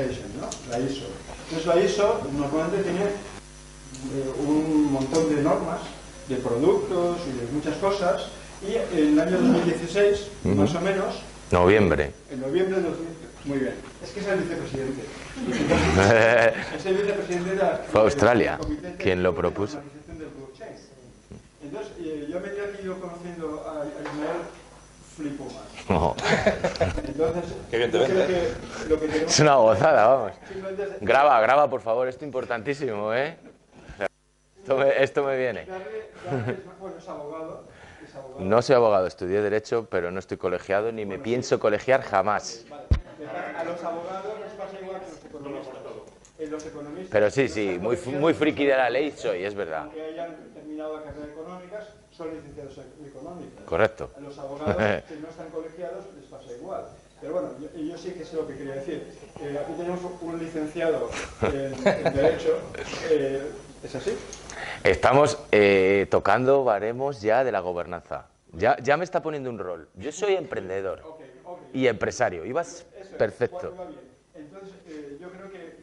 Organization, ¿no? La ISO. Entonces la ISO normalmente tiene un montón de normas de productos y de muchas cosas, y en el año 2016, más o menos... Noviembre. En noviembre de 2016. Muy bien. Es que es el vicepresidente. Es el vicepresidente de la... Fue Australia quien lo propuso. Entonces, yo a medida que he ido conociendo a Ismael, flipo más. Oh. Entonces, qué bien te ves, es una gozada, vamos. Graba, por favor, esto es importantísimo, ¿eh? Esto me viene. Bueno, es abogado. No soy abogado, estudié Derecho, pero no estoy colegiado, ni me pienso colegiar jamás. A los abogados les pasa igual que los economistas. Pero sí, muy friki de la ley soy, es verdad. Aunque hayan terminado la carrera de económicas, son licenciados en económicas. Correcto. A los abogados que no están colegiados les pasa igual. Pero bueno, yo sí que sé lo que quería decir. Aquí tenemos un licenciado en Derecho. ¿Es así? Estamos tocando baremos ya de la gobernanza. Ya me está poniendo un rol. Yo soy emprendedor y empresario. Ibas perfecto. Entonces, yo creo que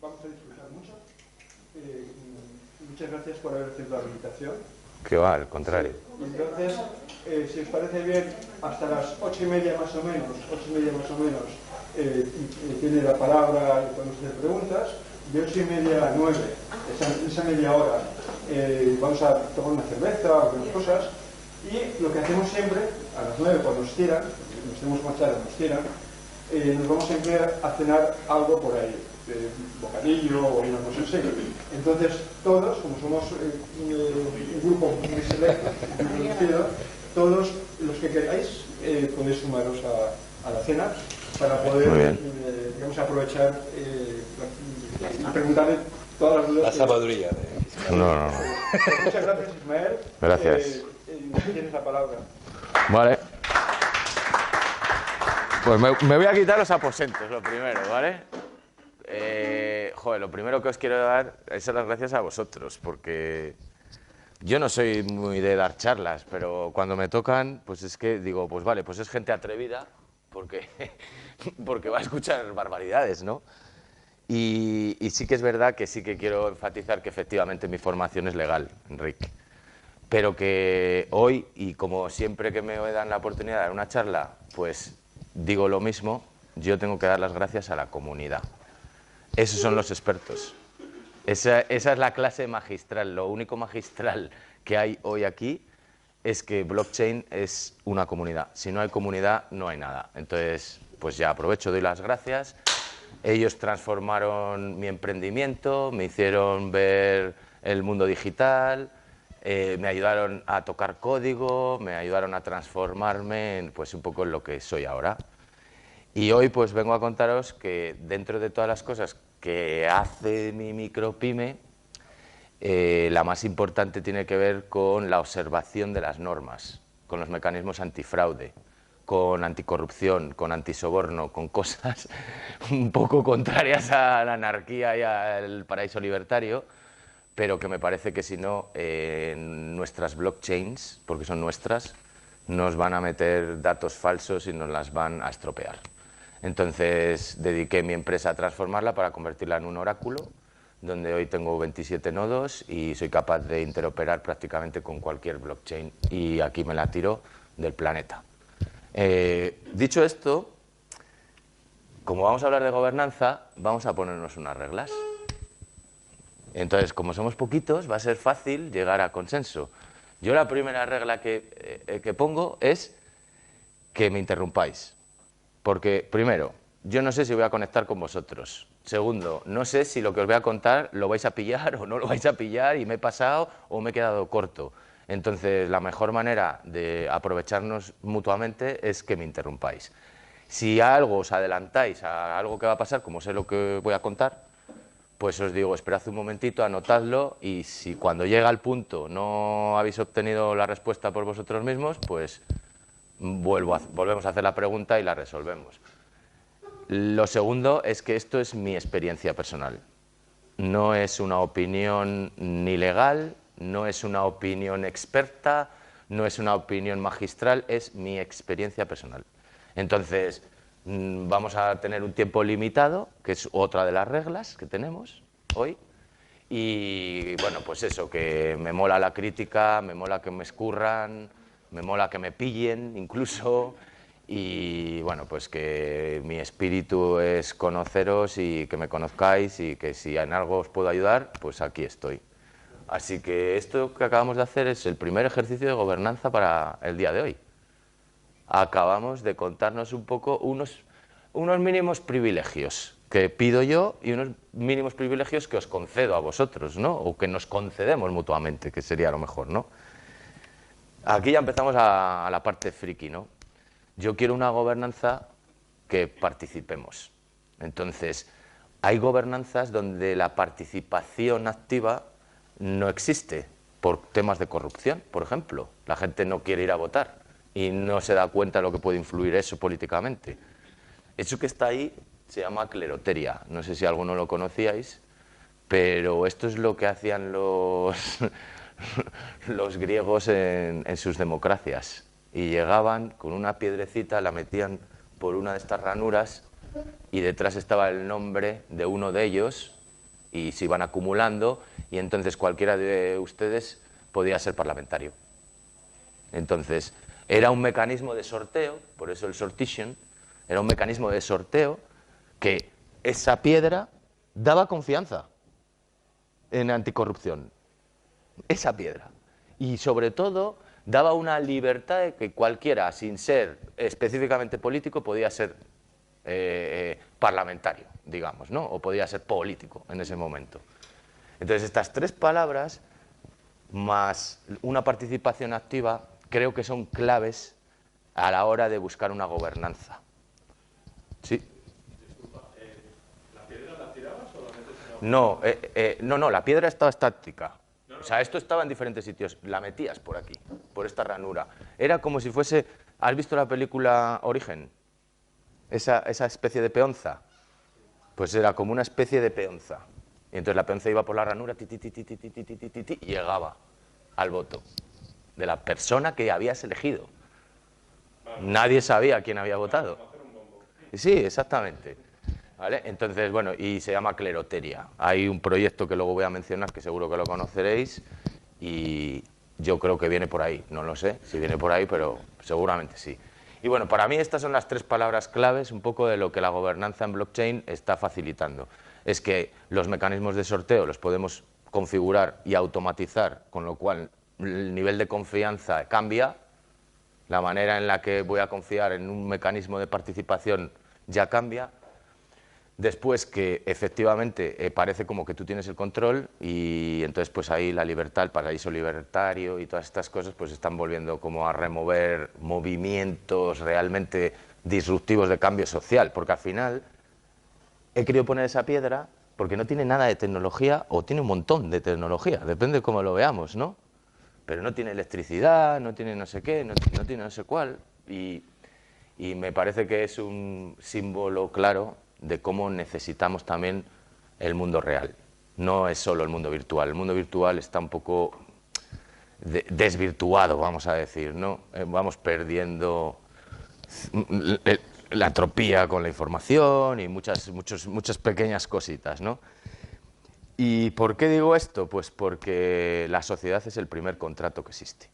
vamos a disfrutar mucho. Muchas gracias por haber hecho la invitación. Que va, al contrario. Sí. Entonces, si os parece bien, hasta las 8:30 más o menos, tiene la palabra y podemos hacer preguntas. De 8:30 a 9, esa media hora, vamos a tomar una cerveza o algunas cosas, y lo que hacemos siempre, a las 9 cuando nos tiran, nos tenemos más tarde, nos tiran, nos vamos siempre a cenar algo por ahí, un bocadillo o una cosa así. Entonces todos, como somos un grupo muy selecto, muy reducido, todos los que queráis podéis sumaros a la cena para poder digamos, aprovechar y preguntarle todas las dudas. La sabiduría. No. Muchas gracias, Ismael. Gracias. Tienes la palabra. Vale. Pues me voy a quitar los aposentos, lo primero, ¿vale? Lo primero que os quiero dar es las gracias a vosotros, porque yo no soy muy de dar charlas, pero cuando me tocan, pues es que digo, pues vale, pues es gente atrevida, porque va a escuchar barbaridades, ¿no? Y sí que es verdad que sí que quiero enfatizar que efectivamente mi formación es legal, Enrique. Pero que hoy, y como siempre que me dan la oportunidad de dar una charla, pues digo lo mismo, yo tengo que dar las gracias a la comunidad. Esos son los expertos. Esa es la clase magistral. Lo único magistral que hay hoy aquí es que blockchain es una comunidad. Si no hay comunidad, no hay nada. Entonces, pues ya aprovecho, doy las gracias. Ellos transformaron mi emprendimiento, me hicieron ver el mundo digital, me ayudaron a tocar código, me ayudaron a transformarme en, pues, un poco en lo que soy ahora. Y hoy pues vengo a contaros que dentro de todas las cosas que hace mi micropyme, la más importante tiene que ver con la observación de las normas, con los mecanismos antifraude, con anticorrupción, con antisoborno, con cosas un poco contrarias a la anarquía y al paraíso libertario, pero que me parece que si no, nuestras blockchains, porque son nuestras, nos van a meter datos falsos y nos las van a estropear. Entonces dediqué mi empresa a transformarla para convertirla en un oráculo, donde hoy tengo 27 nodos y soy capaz de interoperar prácticamente con cualquier blockchain, y aquí me la tiro del planeta. Dicho esto, como vamos a hablar de gobernanza, vamos a ponernos unas reglas. Entonces, como somos poquitos, va a ser fácil llegar a consenso. Yo la primera regla que pongo es que me interrumpáis. Porque, primero, yo no sé si voy a conectar con vosotros. Segundo, no sé si lo que os voy a contar lo vais a pillar o no lo vais a pillar y me he pasado o me he quedado corto. Entonces, la mejor manera de aprovecharnos mutuamente es que me interrumpáis. Si a algo os adelantáis a algo que va a pasar, como sé lo que voy a contar, pues os digo, esperad un momentito, anotadlo, y si cuando llega el punto no habéis obtenido la respuesta por vosotros mismos, pues volvemos a hacer la pregunta y la resolvemos. Lo segundo es que esto es mi experiencia personal. No es una opinión ni legal, no es una opinión experta, no es una opinión magistral, es mi experiencia personal. Entonces, Vamos a tener un tiempo limitado, que es otra de las reglas que tenemos hoy. Y bueno, pues eso, que me mola la crítica, me mola que me escurran, me mola que me pillen incluso. Y bueno, pues que mi espíritu es conoceros y que me conozcáis y que si en algo os puedo ayudar, pues aquí estoy. Así que esto que acabamos de hacer es el primer ejercicio de gobernanza para el día de hoy. Acabamos de contarnos un poco unos mínimos privilegios que pido yo y unos mínimos privilegios que os concedo a vosotros, ¿no? O que nos concedemos mutuamente, que sería lo mejor, ¿no? Aquí ya empezamos a la parte friki, ¿no? Yo quiero una gobernanza que participemos. Entonces, hay gobernanzas donde la participación activa no existe, por temas de corrupción, por ejemplo. La gente no quiere ir a votar y no se da cuenta de lo que puede influir eso políticamente. Eso que está ahí se llama cleroteria. No sé si alguno lo conocíais, pero esto es lo que hacían los griegos en sus democracias. Y llegaban con una piedrecita, la metían por una de estas ranuras y detrás estaba el nombre de uno de ellos y se iban acumulando y entonces cualquiera de ustedes podía ser parlamentario. Entonces, era un mecanismo de sorteo, por eso el sortition, era un mecanismo de sorteo que esa piedra daba confianza en anticorrupción. Esa piedra. Y sobre todo daba una libertad de que cualquiera, sin ser específicamente político, podía ser parlamentario, digamos, ¿no? O podía ser político en ese momento. Entonces, estas tres palabras, más una participación activa, creo que son claves a la hora de buscar una gobernanza. ¿Sí? Disculpa, ¿la piedra la tirabas o la metes en No, la piedra estaba estática. O sea, esto estaba en diferentes sitios. La metías por aquí, por esta ranura. Era como si fuese... ¿Has visto la película Origen? Esa especie de peonza. Pues era como una especie de peonza. Y entonces la peonza iba por la ranura y llegaba al voto de la persona que habías elegido. Nadie sabía quién había votado. Sí, exactamente. ¿Vale? Entonces, bueno, y se llama cleroteria. Hay un proyecto que luego voy a mencionar, que seguro que lo conoceréis, y yo creo que viene por ahí. No lo sé si viene por ahí, pero seguramente sí. Y bueno, para mí estas son las tres palabras claves un poco de lo que la gobernanza en blockchain está facilitando. Es que los mecanismos de sorteo los podemos configurar y automatizar, con lo cual el nivel de confianza cambia, la manera en la que voy a confiar en un mecanismo de participación ya cambia. Después que efectivamente parece como que tú tienes el control y entonces pues ahí la libertad, el paraíso libertario y todas estas cosas pues están volviendo como a remover movimientos realmente disruptivos de cambio social, porque al final he querido poner esa piedra porque no tiene nada de tecnología o tiene un montón de tecnología, depende de cómo lo veamos, ¿no? Pero no tiene electricidad, no tiene no sé qué, no tiene no sé cuál y me parece que es un símbolo claro de cómo necesitamos también el mundo real. No es solo el mundo virtual está un poco desvirtuado, vamos a decir, ¿no? Vamos perdiendo la entropía con la información y muchas pequeñas cositas, ¿no? ¿Y por qué digo esto? Pues porque la sociedad es el primer contrato que existe.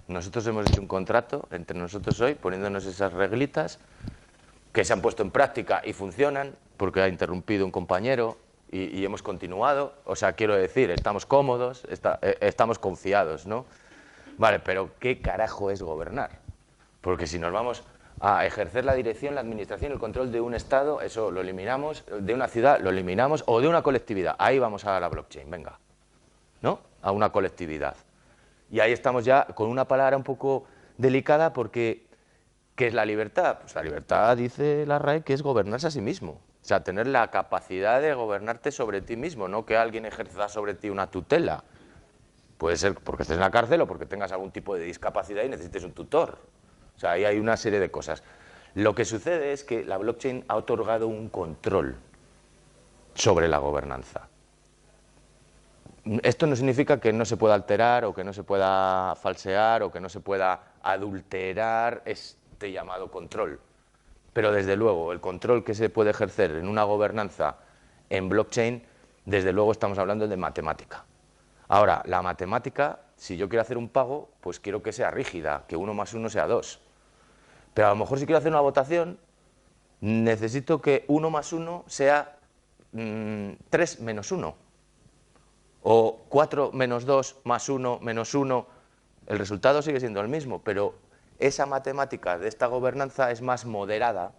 Nosotros hemos hecho un contrato entre nosotros hoy, poniéndonos esas reglitas que se han puesto en práctica y funcionan, porque ha interrumpido un compañero y hemos continuado. O sea, quiero decir, estamos cómodos, estamos confiados, ¿no? Vale, pero ¿qué carajo es gobernar? Porque si nos vamos a ejercer la dirección, la administración, el control de un Estado, eso lo eliminamos, de una ciudad lo eliminamos, o de una colectividad, ahí vamos a la blockchain, venga, ¿no? A una colectividad. Y ahí estamos ya con una palabra un poco delicada porque ¿qué es la libertad? Pues la libertad, dice la RAE, que es gobernarse a sí mismo. O sea, tener la capacidad de gobernarte sobre ti mismo, no que alguien ejerza sobre ti una tutela. Puede ser porque estés en la cárcel o porque tengas algún tipo de discapacidad y necesites un tutor. O sea, ahí hay una serie de cosas. Lo que sucede es que la blockchain ha otorgado un control sobre la gobernanza. Esto no significa que no se pueda alterar o que no se pueda falsear o que no se pueda adulterar este llamado control. Pero desde luego, el control que se puede ejercer en una gobernanza en blockchain, desde luego estamos hablando de matemática. Ahora, la matemática, si yo quiero hacer un pago, pues quiero que sea rígida, que 1 más 1 sea 2. Pero a lo mejor si quiero hacer una votación, necesito que 1 más 1 sea 3 menos 1. O 4 menos 2 más 1 menos 1. El resultado sigue siendo el mismo, pero esa matemática de esta gobernanza es más moderada,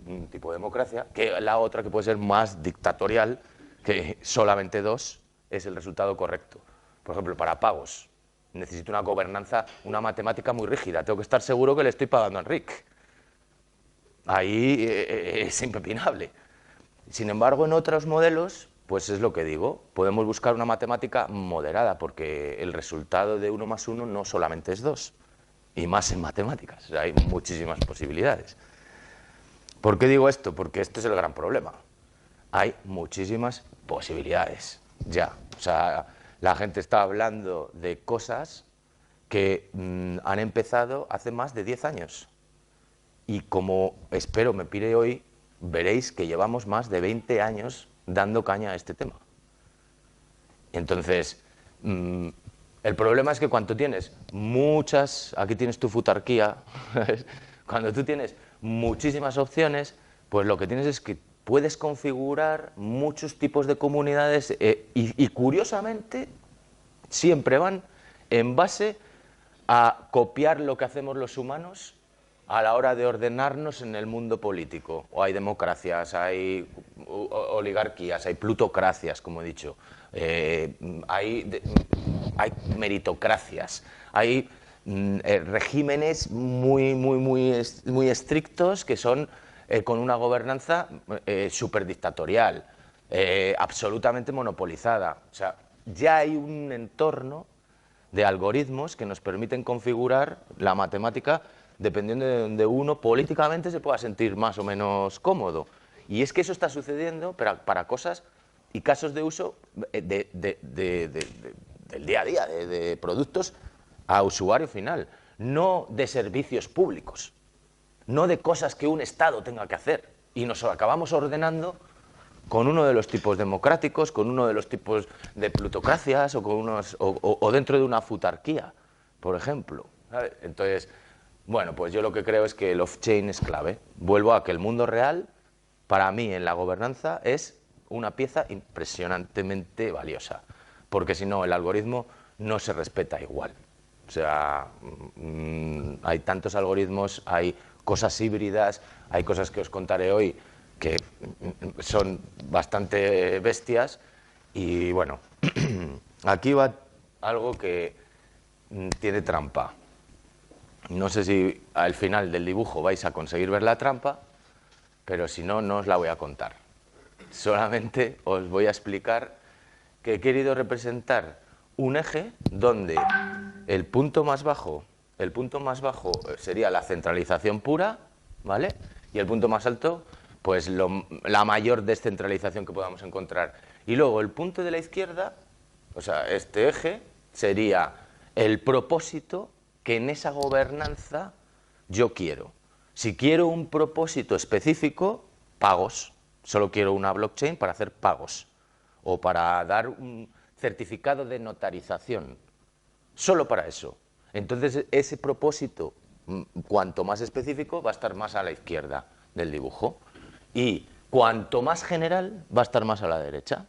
un tipo de democracia, que la otra que puede ser más dictatorial, que solamente 2 es el resultado correcto. Por ejemplo, para pagos, necesito una gobernanza, una matemática muy rígida. Tengo que estar seguro que le estoy pagando a Enrique. Ahí es impepinable. Sin embargo, en otros modelos, pues es lo que digo, podemos buscar una matemática moderada, porque el resultado de 1 más 1 no solamente es 2, y más en matemáticas. O sea, hay muchísimas posibilidades. ¿Por qué digo esto? Porque este es el gran problema. Hay muchísimas posibilidades, ya. O sea, la gente está hablando de cosas que han empezado hace más de 10 años. Y como espero me pire hoy, veréis que llevamos más de 20 años dando caña a este tema. Entonces, el problema es que cuando tienes muchas, aquí tienes tu futarquía, cuando tú tienes muchísimas opciones, pues lo que tienes es que puedes configurar muchos tipos de comunidades y curiosamente siempre van en base a copiar lo que hacemos los humanos a la hora de ordenarnos en el mundo político. O hay democracias, hay oligarquías, hay plutocracias, como he dicho, hay meritocracias, hay regímenes muy estrictos que son con una gobernanza superdictatorial, absolutamente monopolizada. O sea, ya hay un entorno de algoritmos que nos permiten configurar la matemática dependiendo de donde uno políticamente se pueda sentir más o menos cómodo. Y es que eso está sucediendo para cosas y casos de uso del día a día, de productos a usuario final, no de servicios públicos, no de cosas que un Estado tenga que hacer. Y nos acabamos ordenando con uno de los tipos democráticos, con uno de los tipos de plutocracias o dentro de una futarquía, por ejemplo, ¿sabes? Entonces, bueno, pues yo lo que creo es que el off-chain es clave. Vuelvo a que el mundo real, para mí, en la gobernanza, es una pieza impresionantemente valiosa, porque si no, el algoritmo no se respeta igual. O sea, hay tantos algoritmos, hay cosas híbridas, hay cosas que os contaré hoy que son bastante bestias y bueno, aquí va algo que tiene trampa. No sé si al final del dibujo vais a conseguir ver la trampa, pero si no, no os la voy a contar. Solamente os voy a explicar que he querido representar un eje donde el punto más bajo sería la centralización pura, ¿vale? Y el punto más alto, pues la mayor descentralización que podamos encontrar. Y luego el punto de la izquierda, o sea, este eje, sería el propósito que en esa gobernanza yo quiero. Si quiero un propósito específico, pagos. Solo quiero una blockchain para hacer pagos o para dar un certificado de notarización. Solo para eso. Entonces, ese propósito, cuanto más específico, va a estar más a la izquierda del dibujo. Y cuanto más general, va a estar más a la derecha.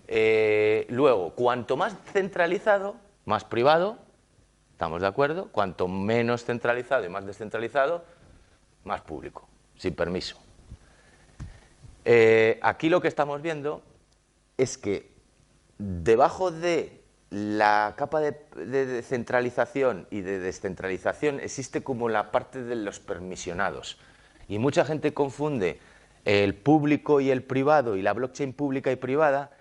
Luego, cuanto más centralizado, más privado, ¿estamos de acuerdo? Cuanto menos centralizado y más descentralizado, más público, sin permiso. Aquí lo que estamos viendo es que debajo de la capa de centralización y de descentralización existe como la parte de los permisionados. Y mucha gente confunde el público y el privado y la blockchain pública y privada,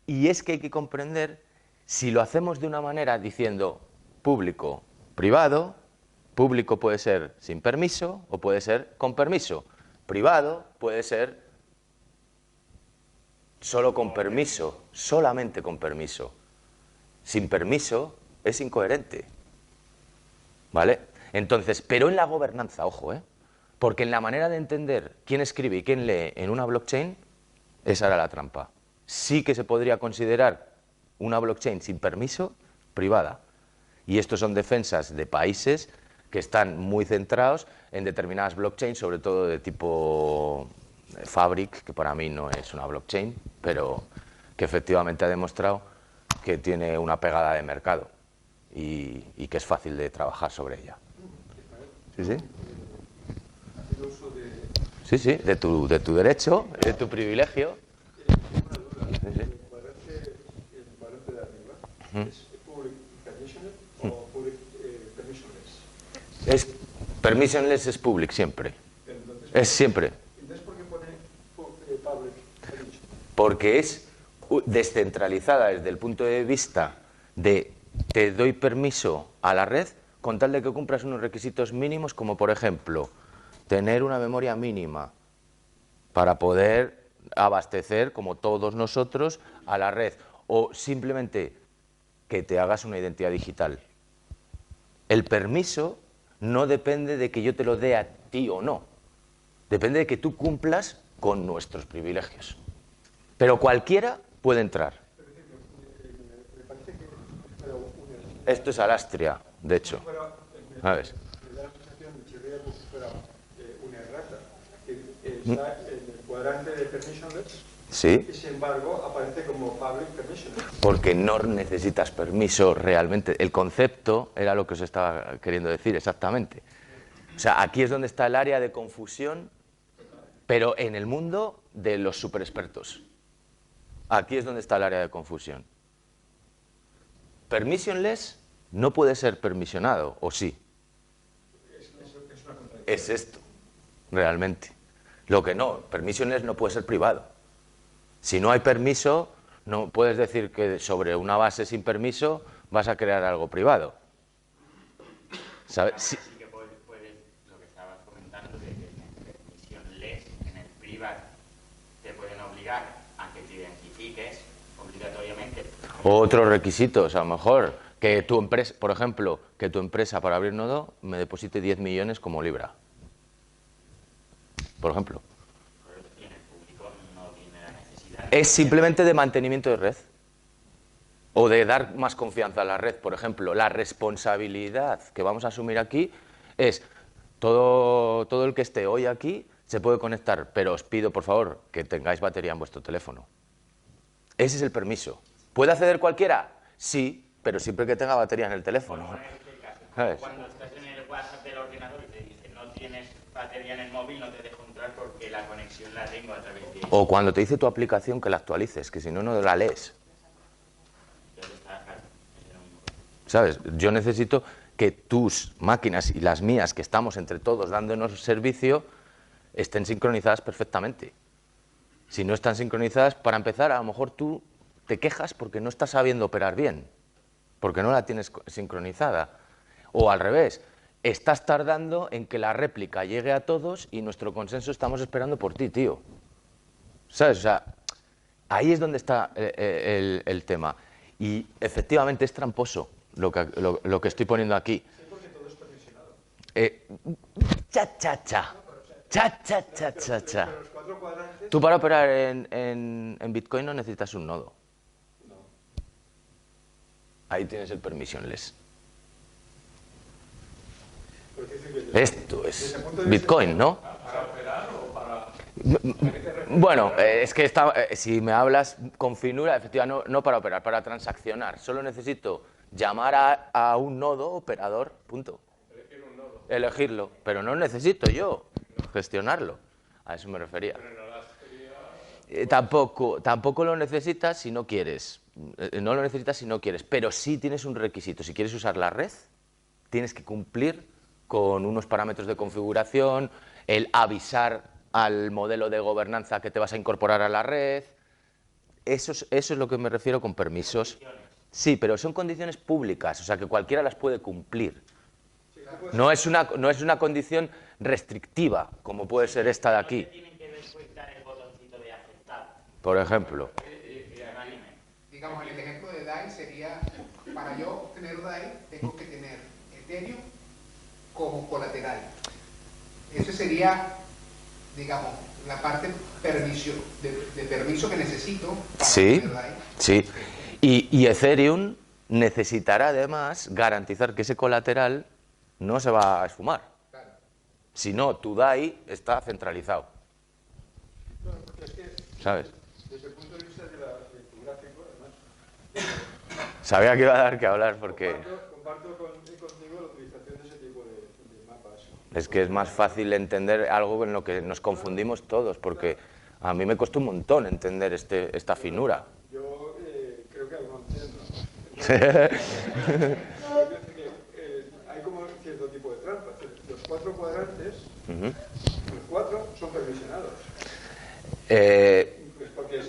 y es que hay que comprender si lo hacemos de una manera diciendo público, privado. Público puede ser sin permiso o puede ser con permiso. Privado puede ser solo con permiso, solamente con permiso. Sin permiso es incoherente, ¿vale? Entonces, pero en la gobernanza, ojo, Porque en la manera de entender quién escribe y quién lee en una blockchain, esa era la trampa. Sí que se podría considerar una blockchain sin permiso privada. Y estos son defensas de países que están muy centrados en determinadas blockchains, sobre todo de tipo Fabric, que para mí no es una blockchain, pero que efectivamente ha demostrado que tiene una pegada de mercado y que es fácil de trabajar sobre ella. ¿Sí, sí? Sí, sí, de tu derecho, de tu privilegio. Una duda. ¿El cuadrante de arriba es public permissioned o public permissionless? Es permissionless, es public siempre. Entonces, Es siempre. Entonces, ¿por qué pone public permissioned? Porque es descentralizada desde el punto de vista de te doy permiso a la red con tal de que cumplas unos requisitos mínimos, como por ejemplo tener una memoria mínima para poder abastecer, como todos nosotros, a la red, o simplemente que te hagas una identidad digital. El permiso no depende de que yo te lo dé a ti o no, depende de que tú cumplas con nuestros privilegios. Pero cualquiera puede entrar. Esto es Alastria, de hecho. ¿Sabes? Me da la sensación de que sería como si fuera una errata, que está en el cuadrante de permissionless Sí. y sin embargo aparece como public permissionless. Porque no necesitas permiso realmente. El concepto era lo que os estaba queriendo decir exactamente. O sea, aquí es donde está el área de confusión, pero en el mundo de los superexpertos. Aquí es donde está el área de confusión. Permissionless no puede ser permisionado, ¿o sí? Es esto, realmente. Lo que no, permissionless no puede ser privado. Si no hay permiso, no puedes decir que sobre una base sin permiso vas a crear algo privado. ¿Sabes? Sí. Sí que puedes, lo que estabas comentando, de que en el permissionless, en el privado, te pueden obligar a que te identifiques obligatoriamente. Otros requisitos, a lo mejor, que tu empresa, por ejemplo, que tu empresa para abrir nodo me deposite 10 millones como Libra. Por ejemplo. Y en el público no tiene la necesidad. Es simplemente de mantenimiento de red. O de dar más confianza a la red. Por ejemplo, la responsabilidad que vamos a asumir aquí es todo el que esté hoy aquí se puede conectar, pero os pido, por favor, que tengáis batería en vuestro teléfono. Ese es el permiso. ¿Puede acceder cualquiera? Sí, pero siempre que tenga batería en el teléfono. ¿Sabes? Cuando estás en el WhatsApp del ordenador y te dice no tienes batería en el móvil, no te dejo entrar porque la conexión la tengo a través de... O cuando te dice tu aplicación que la actualices, que si no, no la lees. ¿Sabes? Yo necesito que tus máquinas y las mías, que estamos entre todos dándonos servicio, estén sincronizadas perfectamente. Si no están sincronizadas, para empezar, a lo mejor tú te quejas porque no estás sabiendo operar bien, porque no la tienes sincronizada. O al revés, estás tardando en que la réplica llegue a todos y nuestro consenso estamos esperando por ti, tío. ¿Sabes? O sea, ahí es donde está el tema. Y efectivamente es tramposo lo que estoy poniendo aquí. Sí, porque todo es permisionado. Cha, cha, cha. Cha, cha, cha, cha, cha. Pero los cuatro cuadrantes... Tú para operar en Bitcoin no necesitas un nodo. No. Ahí tienes el permissionless. Pero quiero decir que Esto desde es el punto de vista- Bitcoin, ¿no? ¿Para operar o para...? Bueno, es que si me hablas con finura, efectivamente, no para operar, para transaccionar. Solo necesito llamar a un nodo operador, punto. Elegir un nodo. Elegirlo, pero no necesito yo gestionarlo. A eso me refería. Pero no las quería... Tampoco lo necesitas si no quieres. No lo necesitas si no quieres, pero sí tienes un requisito. Si quieres usar la red, tienes que cumplir con unos parámetros de configuración, el avisar al modelo de gobernanza que te vas a incorporar a la red. Eso es lo que me refiero con permisos. Sí, pero son condiciones públicas, o sea que cualquiera las puede cumplir. No es una condición restrictiva, como puede ser esta de aquí, Tienen que después dar el botoncito de aceptar. por ejemplo. Digamos, el ejemplo de DAI sería, para yo obtener DAI, tengo que tener Ethereum como colateral. Ese sería, digamos, la parte de permiso que necesito para Sí, tener DAI. sí. Y Ethereum necesitará además garantizar que ese colateral no se va a esfumar. Claro. Si no, tu DAI está centralizado. Bueno, porque es que, ¿Sabes? desde el punto de vista de tu gráfico, además, Sabía que iba a dar que hablar porque comparto contigo la utilización de ese tipo de mapas. es que es más fácil entender algo en lo que nos confundimos todos, porque a mí me costó un montón entender esta finura. Yo creo que aún no entiendo. Hay como cierto tipo de trampa. Los 4 cuadrantes, los 4 son permisionados. Pues porque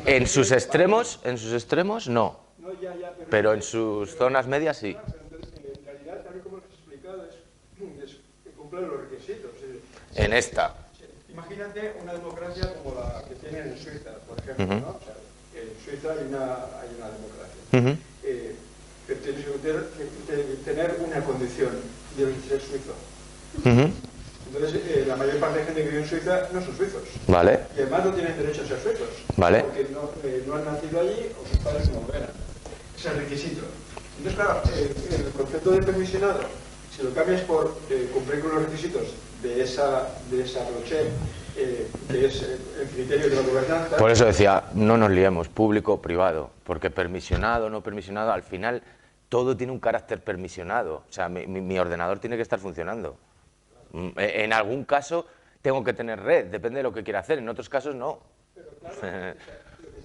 En sus extremos no, No, ya, pero en sus zonas medias sí. Pero entonces, en realidad, tal y como lo has explicado, es cumplir los requisitos. En esta. Imagínate una democracia como la que tienen en Suiza, por ejemplo. ¿No? O sea, en Suiza hay una democracia. Pero tienes que tener una condición, debes ser suizo. Entonces, la mayor parte de gente que vive en Suiza no son suizos. Vale, Y además no tienen derecho a ser suizos. Vale. Porque no han nacido allí o sus padres no eran. Ese es el requisito. Entonces, claro, el concepto de permisionado, si lo cambias por cumplir con los requisitos de esa blockchain, que es el criterio de la gobernanza. por eso decía, no nos liemos, público, privado, porque permisionado, no permisionado, al final todo tiene un carácter permisionado. O sea, mi ordenador tiene que estar funcionando. En algún caso tengo que tener red, depende de lo que quiera hacer, en otros casos no.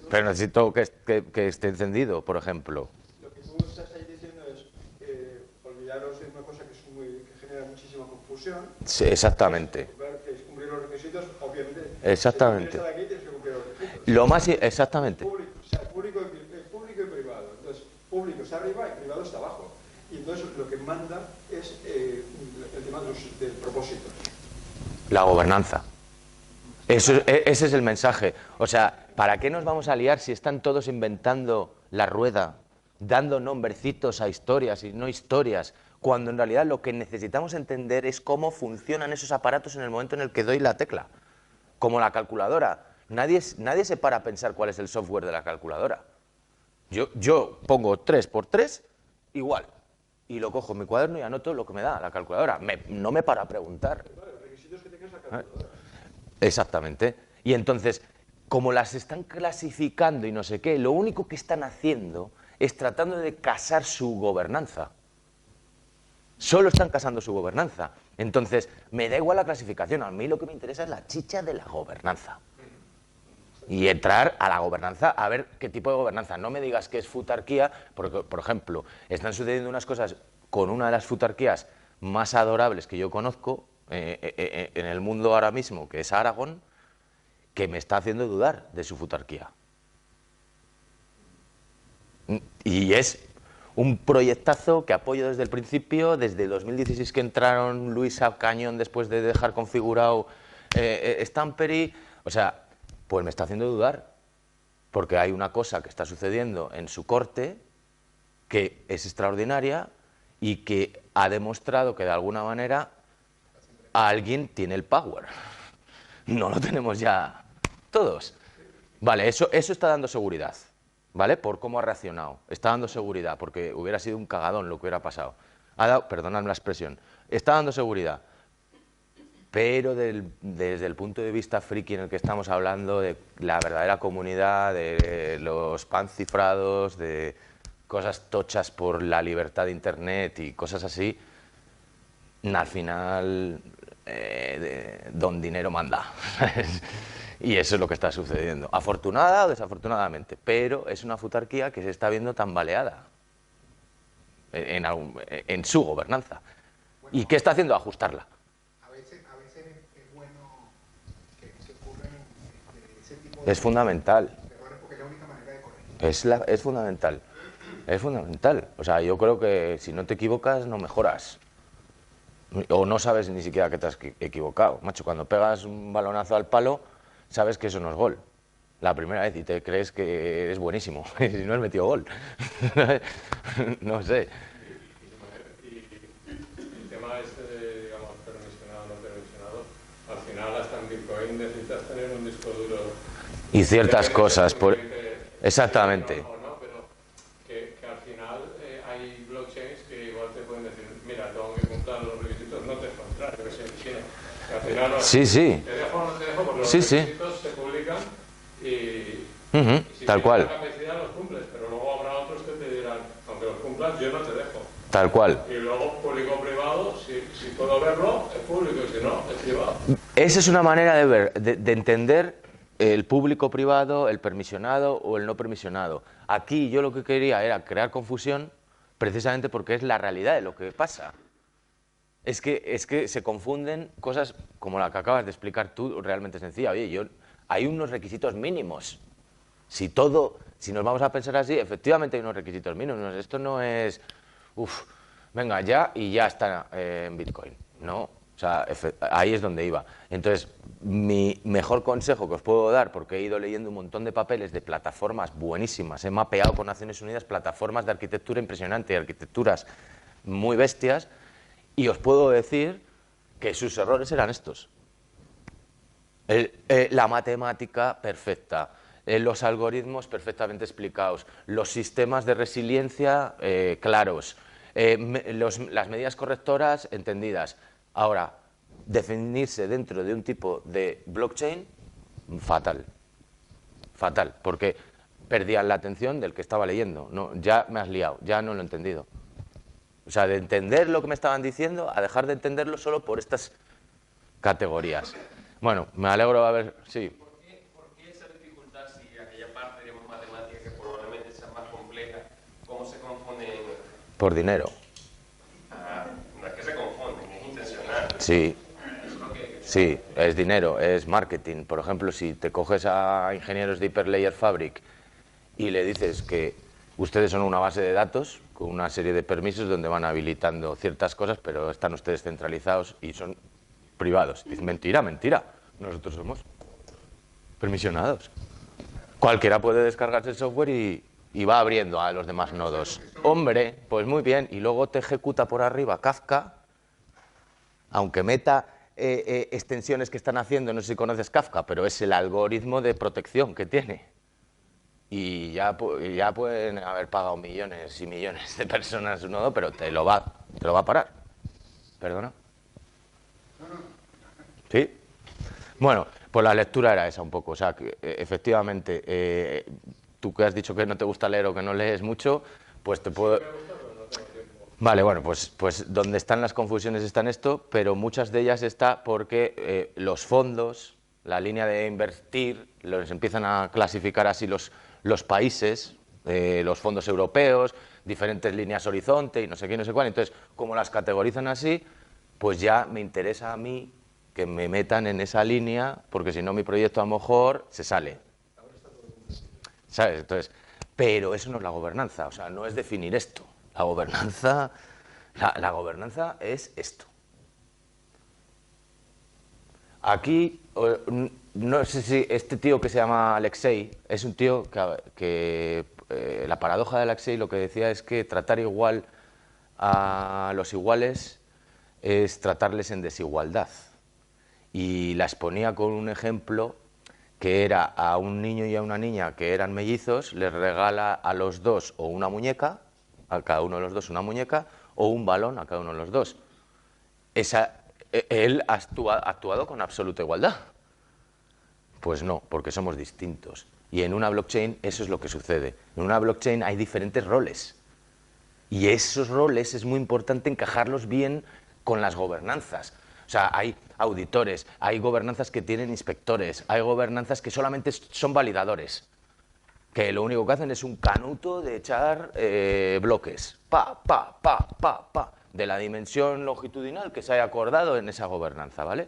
Pero necesito que esté encendido, por ejemplo. Lo que tú estás ahí diciendo es olvidaros de una cosa que genera muchísima confusión. Sí, exactamente. Que es cumplir los requisitos, obviamente. Exactamente. Si quieres estar aquí, tienes que cumplir los requisitos. Lo más, exactamente. Público, o sea, público y privado. Entonces, público está arriba y privado está abajo. Y entonces lo que manda es el tema del propósito. La gobernanza. Ese es el mensaje. O sea, ¿para qué nos vamos a liar si están todos inventando la rueda, dando nombrecitos a historias y no historias, cuando en realidad lo que necesitamos entender es cómo funcionan esos aparatos en el momento en el que doy la tecla? Como la calculadora. Nadie se para a pensar cuál es el software de la calculadora. Yo pongo 3×3 igual. Y lo cojo en mi cuaderno y anoto lo que me da la calculadora. No me para a preguntar. Los requisitos que tengas la calculadora. Exactamente. Y entonces, como las están clasificando y no sé qué, lo único que están haciendo es tratando de casar su gobernanza. Solo están casando su gobernanza. Entonces, me da igual la clasificación. A mí lo que me interesa es la chicha de la gobernanza. Y entrar a la gobernanza, a ver qué tipo de gobernanza. No me digas que es futarquía, porque, por ejemplo, están sucediendo unas cosas con una de las futarquías más adorables que yo conozco en el mundo ahora mismo, que es Aragón, que me está haciendo dudar de su futarquía. Y es un proyectazo que apoyo desde el principio, desde 2016 que entraron Luis a Cañón después de dejar configurado Stampery. O sea, pues me está haciendo dudar, porque hay una cosa que está sucediendo en su corte que es extraordinaria y que ha demostrado que de alguna manera alguien tiene el power. No lo tenemos ya todos. Vale, eso está dando seguridad, ¿vale? Por cómo ha reaccionado. Está dando seguridad, porque hubiera sido un cagadón lo que hubiera pasado. Perdonadme la expresión. Está dando seguridad. Pero desde el punto de vista friki en el que estamos hablando, de la verdadera comunidad, de los pancifrados, de cosas tochas por la libertad de Internet y cosas así, al final don dinero manda. Y eso es lo que está sucediendo, afortunada o desafortunadamente, pero es una futarquía que se está viendo tambaleada en su gobernanza. ¿Y qué está haciendo? Ajustarla. A veces es bueno que se ocurran ese tipo de Es fundamental. errores porque es la única manera de corregir. Es fundamental. Es fundamental. O sea, yo creo que si no te equivocas, no mejoras. O no sabes ni siquiera que te has equivocado. Macho, cuando pegas un balonazo al palo, sabes que eso no es gol. La primera vez y te crees que eres buenísimo. Y si no has metido gol. No sé. Y el tema este de, digamos, permisionado o no permisionado, Bitcoin necesitas tener un disco duro. Y ciertas cosas. Exactamente. Pero que al final hay blockchains que igual te pueden decir, mira, tengo que cumplir los requisitos, no te encontrar, que se China. Que al final no, Sí, sí. te dejo o no te dejo, porque los Sí, sí. requisitos se publican y si Tal tienes cual. la capacidad los cumples, pero luego habrá otros que te dirán, aunque los cumplas, yo no te dejo. Tal cual. Y luego público-privado, si puedo verlo, es público, y si no, es privado. Esa es una manera de ver, de entender el público-privado, el permisionado o el no permisionado. Aquí yo lo que quería era crear confusión precisamente porque es la realidad de lo que pasa. Es que se confunden cosas como la que acabas de explicar tú, realmente sencilla. Oye, hay unos requisitos mínimos. Si nos vamos a pensar así, efectivamente hay unos requisitos mínimos. Esto no es, venga ya y ya está en Bitcoin. No, o sea, ahí es donde iba. Entonces, mi mejor consejo que os puedo dar, porque he ido leyendo un montón de papeles de plataformas buenísimas, he mapeado con Naciones Unidas plataformas de arquitectura impresionante, arquitecturas muy bestias, y os puedo decir que sus errores eran estos. La matemática perfecta, los algoritmos perfectamente explicados, los sistemas de resiliencia claros, las medidas correctoras entendidas. Ahora, definirse dentro de un tipo de blockchain, fatal. Fatal, porque perdían la atención del que estaba leyendo. No, ya me has liado, ya no lo he entendido. O sea, de entender lo que me estaban diciendo a dejar de entenderlo solo por estas categorías. Bueno, me alegro de haber... Sí. ¿Por qué esa dificultad si aquella parte, digamos, matemática que probablemente sea más compleja, cómo se confunden? Por dinero. No es que se confunden, es intencional. Sí. Sí, es dinero, es marketing. Por ejemplo, si te coges a ingenieros de Hyperledger Fabric y le dices que ustedes son una base de datos con una serie de permisos donde van habilitando ciertas cosas, pero están ustedes centralizados y son privados. Dicen, mentira, mentira. Nosotros somos permisionados. Cualquiera puede descargarse el software y va abriendo a los demás nodos. Hombre, pues muy bien. Y luego te ejecuta por arriba Kafka, aunque meta extensiones que están haciendo, no sé si conoces Kafka, pero es el algoritmo de protección que tiene. Y ya pueden haber pagado millones y millones de personas un nodo, pero te lo va a parar. ¿Perdona? ¿Sí? Bueno, pues la lectura era esa un poco. O sea, que, efectivamente, tú que has dicho que no te gusta leer o que no lees mucho, pues te puedo... Vale, bueno, pues donde están las confusiones está en esto, pero muchas de ellas está porque los fondos, la línea de invertir, los empiezan a clasificar así los países, los fondos europeos, diferentes líneas horizonte y no sé qué, no sé cuál. Entonces, como las categorizan así, pues ya me interesa a mí que me metan en esa línea, porque si no mi proyecto a lo mejor se sale. ¿Sabes? Entonces, pero eso no es la gobernanza, o sea, no es definir esto. La gobernanza es esto. Aquí, no sé si este tío que se llama Alexei, es un tío que la paradoja de Alexei lo que decía es que tratar igual a los iguales es tratarles en desigualdad. Y la exponía con un ejemplo que era a un niño y a una niña que eran mellizos, les regala a los dos o una muñeca, a cada uno de los dos una muñeca, o un balón a cada uno de los dos. Él ha actuado con absoluta igualdad. Pues no, porque somos distintos. Y en una blockchain eso es lo que sucede. En una blockchain hay diferentes roles. Y esos roles es muy importante encajarlos bien con las gobernanzas. O sea, hay auditores, hay gobernanzas que tienen inspectores, hay gobernanzas que solamente son validadores, que lo único que hacen es un canuto de echar bloques, de la dimensión longitudinal que se haya acordado en esa gobernanza, ¿vale?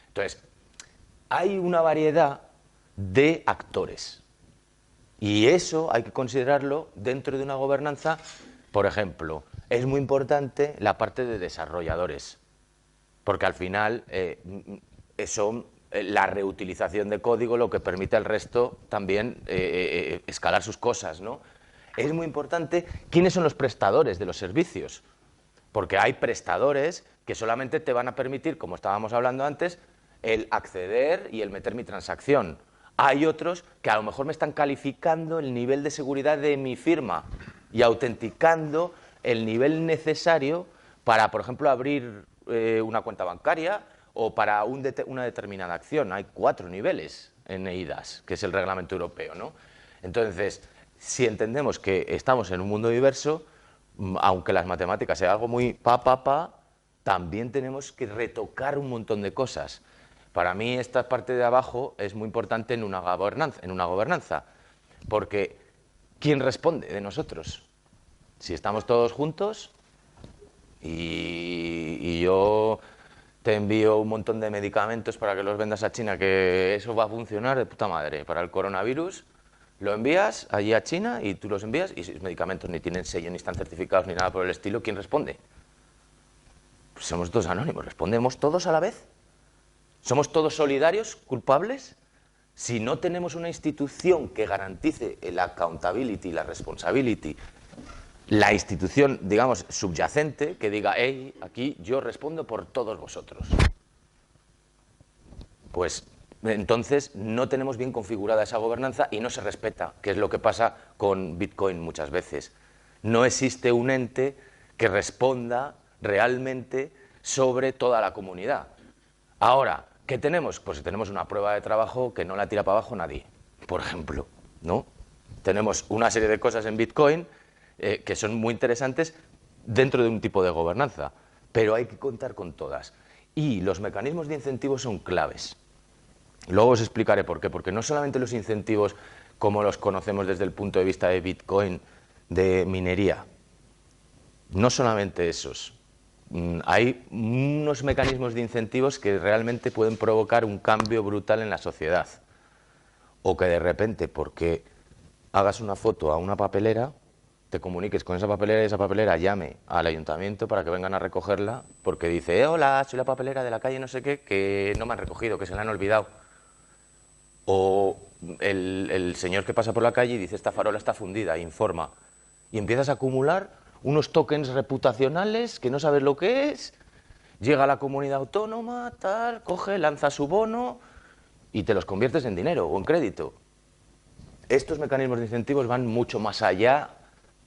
Entonces, hay una variedad de actores y eso hay que considerarlo dentro de una gobernanza. Por ejemplo, es muy importante la parte de desarrolladores, porque al final la reutilización de código lo que permite al resto también escalar sus cosas, ¿no? Es muy importante quiénes son los prestadores de los servicios, porque hay prestadores que solamente te van a permitir, como estábamos hablando antes, el acceder y el meter mi transacción. Hay otros que a lo mejor me están calificando el nivel de seguridad de mi firma y autenticando el nivel necesario para, por ejemplo, abrir una cuenta bancaria o para una determinada acción. Hay 4 niveles en eIDAS, que es el reglamento europeo, ¿no? Entonces, si entendemos que estamos en un mundo diverso, aunque las matemáticas sea algo muy también tenemos que retocar un montón de cosas. Para mí esta parte de abajo es muy importante en una gobernanza, porque ¿quién responde de nosotros? Si estamos todos juntos y yo te envío un montón de medicamentos para que los vendas a China, que eso va a funcionar de puta madre. Para el coronavirus lo envías allí a China y tú los envías y esos medicamentos ni tienen sello, ni están certificados, ni nada por el estilo. ¿Quién responde? Pues somos todos anónimos, ¿respondemos todos a la vez? ¿Somos todos solidarios, culpables? Si no tenemos una institución que garantice el accountability, la responsibility, la institución, digamos, subyacente, que diga, hey, aquí yo respondo por todos vosotros, pues entonces no tenemos bien configurada esa gobernanza y no se respeta, que es lo que pasa con Bitcoin muchas veces. No existe un ente que responda realmente sobre toda la comunidad. Ahora, ¿qué tenemos? Pues tenemos una prueba de trabajo que no la tira para abajo nadie, por ejemplo, ¿no? Tenemos una serie de cosas en Bitcoin que son muy interesantes dentro de un tipo de gobernanza, pero hay que contar con todas. Y los mecanismos de incentivos son claves. Luego os explicaré por qué, porque no solamente los incentivos como los conocemos desde el punto de vista de Bitcoin, de minería, no solamente esos. Hay unos mecanismos de incentivos que realmente pueden provocar un cambio brutal en la sociedad. O que de repente, porque hagas una foto a una papelera, te comuniques con esa papelera y esa papelera llame al ayuntamiento para que vengan a recogerla, porque dice, hola, soy la papelera de la calle no sé qué, que no me han recogido, que se la han olvidado. O el señor que pasa por la calle y dice, esta farola está fundida, informa. Y empiezas a acumular unos tokens reputacionales que no sabes lo que es, llega a la comunidad autónoma, tal, coge, lanza su bono y te los conviertes en dinero o en crédito. Estos mecanismos de incentivos van mucho más allá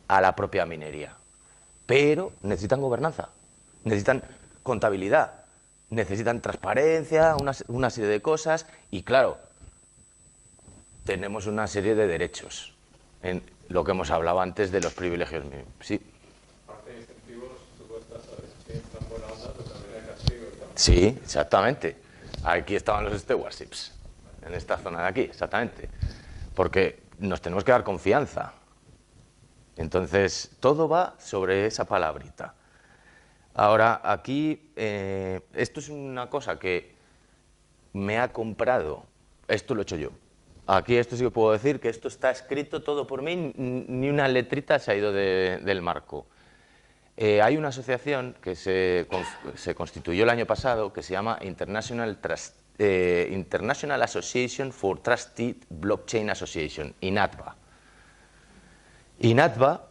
a la propia minería, pero necesitan gobernanza, necesitan contabilidad, necesitan transparencia, una serie de cosas y claro, tenemos una serie de derechos en lo que hemos hablado antes de los privilegios mínimos. Sí. Aparte de incentivos, tú estás a ver si están buena onda, pero también hay castigo. Sí, exactamente. Aquí estaban los stewardships, en esta zona de aquí, exactamente. Porque nos tenemos que dar confianza. Entonces, todo va sobre esa palabrita. Ahora, aquí, esto es una cosa que me ha comprado, esto lo he hecho yo. Aquí esto sí que puedo decir que esto está escrito todo por mí, ni una letrita se ha ido del marco. Hay una asociación que se constituyó el año pasado que se llama International Association for Trusted Blockchain Association, INATBA. INATBA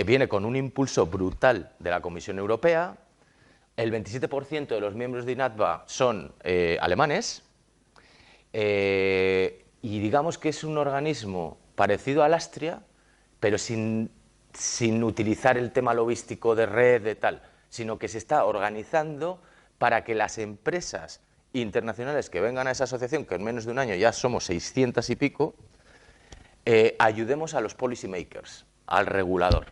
viene con un impulso brutal de la Comisión Europea. El 27% de los miembros de INATBA son alemanes. Y digamos que es un organismo parecido al Astria, pero sin utilizar el tema logístico de red, de tal, sino que se está organizando para que las empresas internacionales que vengan a esa asociación, que en menos de un año ya somos 600 y pico, ayudemos a los policy makers, al regulador.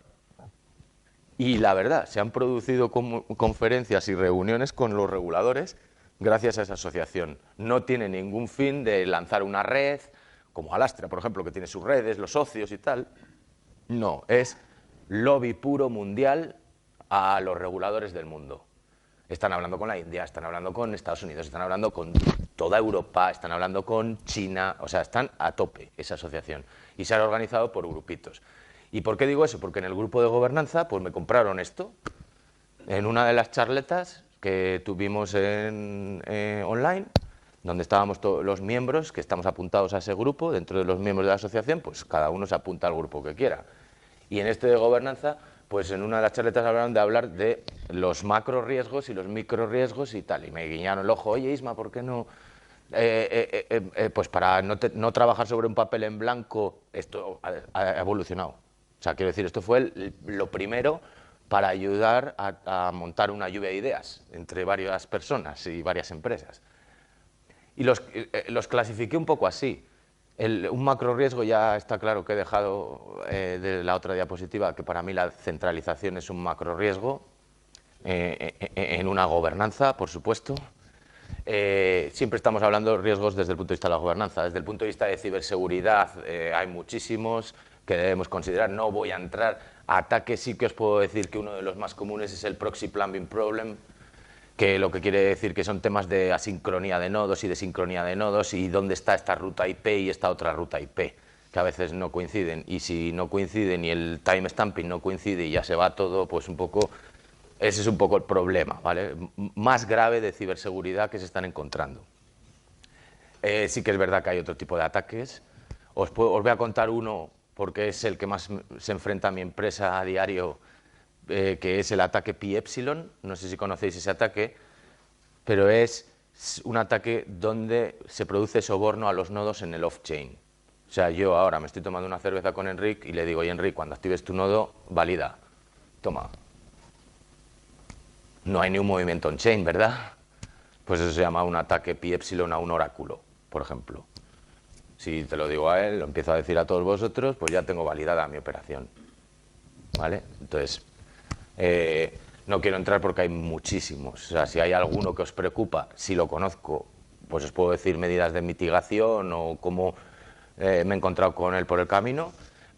Y la verdad, se han producido conferencias y reuniones con los reguladores gracias a esa asociación. No tiene ningún fin de lanzar una red, como Alastria, por ejemplo, que tiene sus redes, los socios y tal. No, es lobby puro mundial a los reguladores del mundo. Están hablando con la India, están hablando con Estados Unidos, están hablando con toda Europa, están hablando con China, o sea, están a tope esa asociación. Y se han organizado por grupitos. ¿Y por qué digo eso? Porque en el grupo de gobernanza, pues me compraron esto. En una de las charletas que tuvimos online, donde estábamos todos los miembros que estamos apuntados a ese grupo, dentro de los miembros de la asociación, pues cada uno se apunta al grupo que quiera. Y en este de gobernanza, pues en una de las charletas hablaron de hablar de los macro riesgos y los micro riesgos y tal, y me guiñaron el ojo, oye Isma, ¿por qué no? Pues para no trabajar sobre un papel en blanco, esto ha evolucionado. O sea, quiero decir, esto fue lo primero para ayudar a montar una lluvia de ideas entre varias personas y varias empresas. Y los clasifiqué un poco así. Un macro riesgo, ya está claro que he dejado de la otra diapositiva, que para mí la centralización es un macro riesgo en una gobernanza, por supuesto. Siempre estamos hablando de riesgos desde el punto de vista de la gobernanza. Desde el punto de vista de ciberseguridad hay muchísimos que debemos considerar. No voy a entrar a ataques, sí que os puedo decir que uno de los más comunes es el proxy plumbing problem, que lo que quiere decir que son temas de asincronía de nodos y de sincronía de nodos y dónde está esta ruta IP y esta otra ruta IP, que a veces no coinciden. Y si no coinciden y el timestamping no coincide y ya se va todo, pues un poco... Ese es un poco el problema, ¿vale? Más grave de ciberseguridad que se están encontrando. Sí que es verdad que hay otro tipo de ataques. Os voy a contar uno porque es el que más se enfrenta a mi empresa a diario, que es el ataque Pi-Epsilon. No sé si conocéis ese ataque, pero es un ataque donde se produce soborno a los nodos en el off-chain. O sea, yo ahora me estoy tomando una cerveza con Enric y le digo, oye Enric, cuando actives tu nodo, valida. Toma. No hay ni un movimiento on-chain, ¿verdad? Pues eso se llama un ataque Pi-Epsilon a un oráculo, por ejemplo. Si te lo digo a él, lo empiezo a decir a todos vosotros, pues ya tengo validada mi operación. ¿Vale? Entonces, no quiero entrar porque hay muchísimos. O sea, si hay alguno que os preocupa, si lo conozco, pues os puedo decir medidas de mitigación o cómo me he encontrado con él por el camino,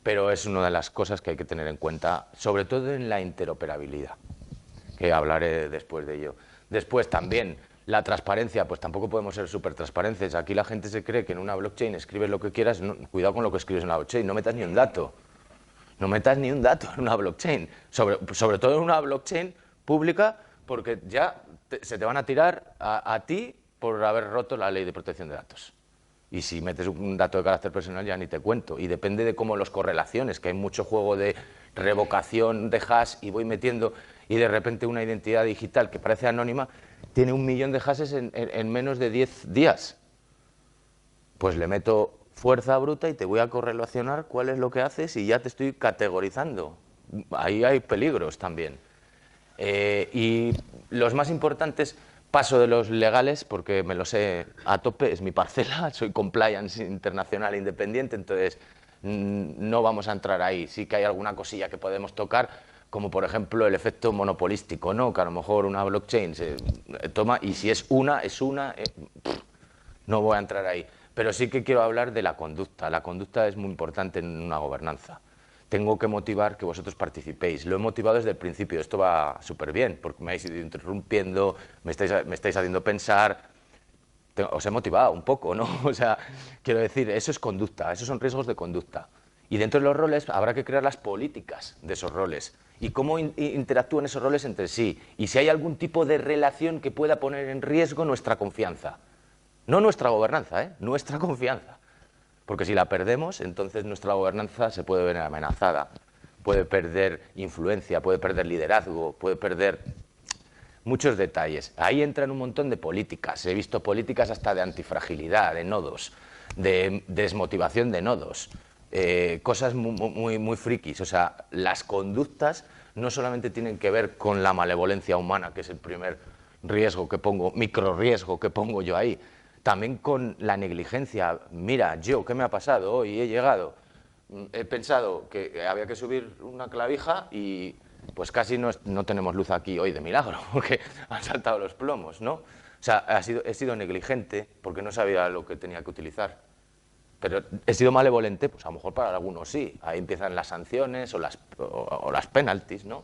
pero es una de las cosas que hay que tener en cuenta, sobre todo en la interoperabilidad, que hablaré después de ello. Después también la transparencia, pues tampoco podemos ser súper transparentes. Aquí la gente se cree que en una blockchain escribes lo que quieras, no, cuidado con lo que escribes en la blockchain, no metas ni un dato. No metas ni un dato en una blockchain, sobre todo en una blockchain pública, porque ya se te van a tirar a ti por haber roto la ley de protección de datos. Y si metes un dato de carácter personal ya ni te cuento. Y depende de cómo los correlaciones, que hay mucho juego de revocación de hash y voy metiendo y de repente una identidad digital que parece anónima tiene 1 millón de hashes en menos de 10 días. Pues le meto fuerza bruta y te voy a correlacionar cuál es lo que haces y ya te estoy categorizando. Ahí hay peligros también. Y los más importantes, paso de los legales porque me lo sé a tope, es mi parcela, soy compliance internacional independiente, entonces no vamos a entrar ahí. Sí que hay alguna cosilla que podemos tocar, como por ejemplo el efecto monopolístico, ¿no? Que a lo mejor una blockchain se toma y si es una, no voy a entrar ahí. Pero sí que quiero hablar de la conducta. La conducta es muy importante en una gobernanza. Tengo que motivar que vosotros participéis. Lo he motivado desde el principio. Esto va súper bien, porque me habéis ido interrumpiendo, me estáis haciendo pensar. Os he motivado un poco, ¿no? O sea, quiero decir, eso es conducta, esos son riesgos de conducta. Y dentro de los roles habrá que crear las políticas de esos roles. Y cómo interactúan esos roles entre sí. Y si hay algún tipo de relación que pueda poner en riesgo nuestra confianza. No nuestra gobernanza, nuestra confianza. Porque si la perdemos, entonces nuestra gobernanza se puede ver amenazada. Puede perder influencia, puede perder liderazgo, puede perder muchos detalles. Ahí entran un montón de políticas. He visto políticas hasta de antifragilidad, de nodos, de desmotivación de nodos. Cosas muy frikis. O sea, las conductas no solamente tienen que ver con la malevolencia humana, que es el primer riesgo que pongo, micro riesgo que pongo yo ahí. También con la negligencia. Mira, ¿qué me ha pasado hoy? He llegado, he pensado que había que subir una clavija y pues casi no tenemos luz aquí hoy de milagro, porque han saltado los plomos, ¿no? O sea, he sido negligente porque no sabía lo que tenía que utilizar. Pero he sido malevolente, pues a lo mejor para algunos sí. Ahí empiezan las sanciones o las penalties, ¿no?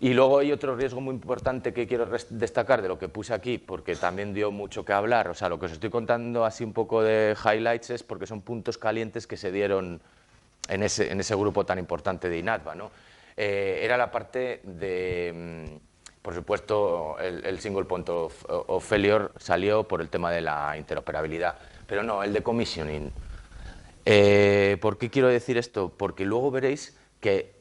Y luego hay otro riesgo muy importante que quiero destacar de lo que puse aquí, porque también dio mucho que hablar. O sea, lo que os estoy contando así un poco de highlights es porque son puntos calientes que se dieron en ese grupo tan importante de INATBA, ¿no? Era la parte de, por supuesto, el single point of failure salió por el tema de la interoperabilidad, pero no, el decommissioning. ¿Por qué quiero decir esto? Porque luego veréis que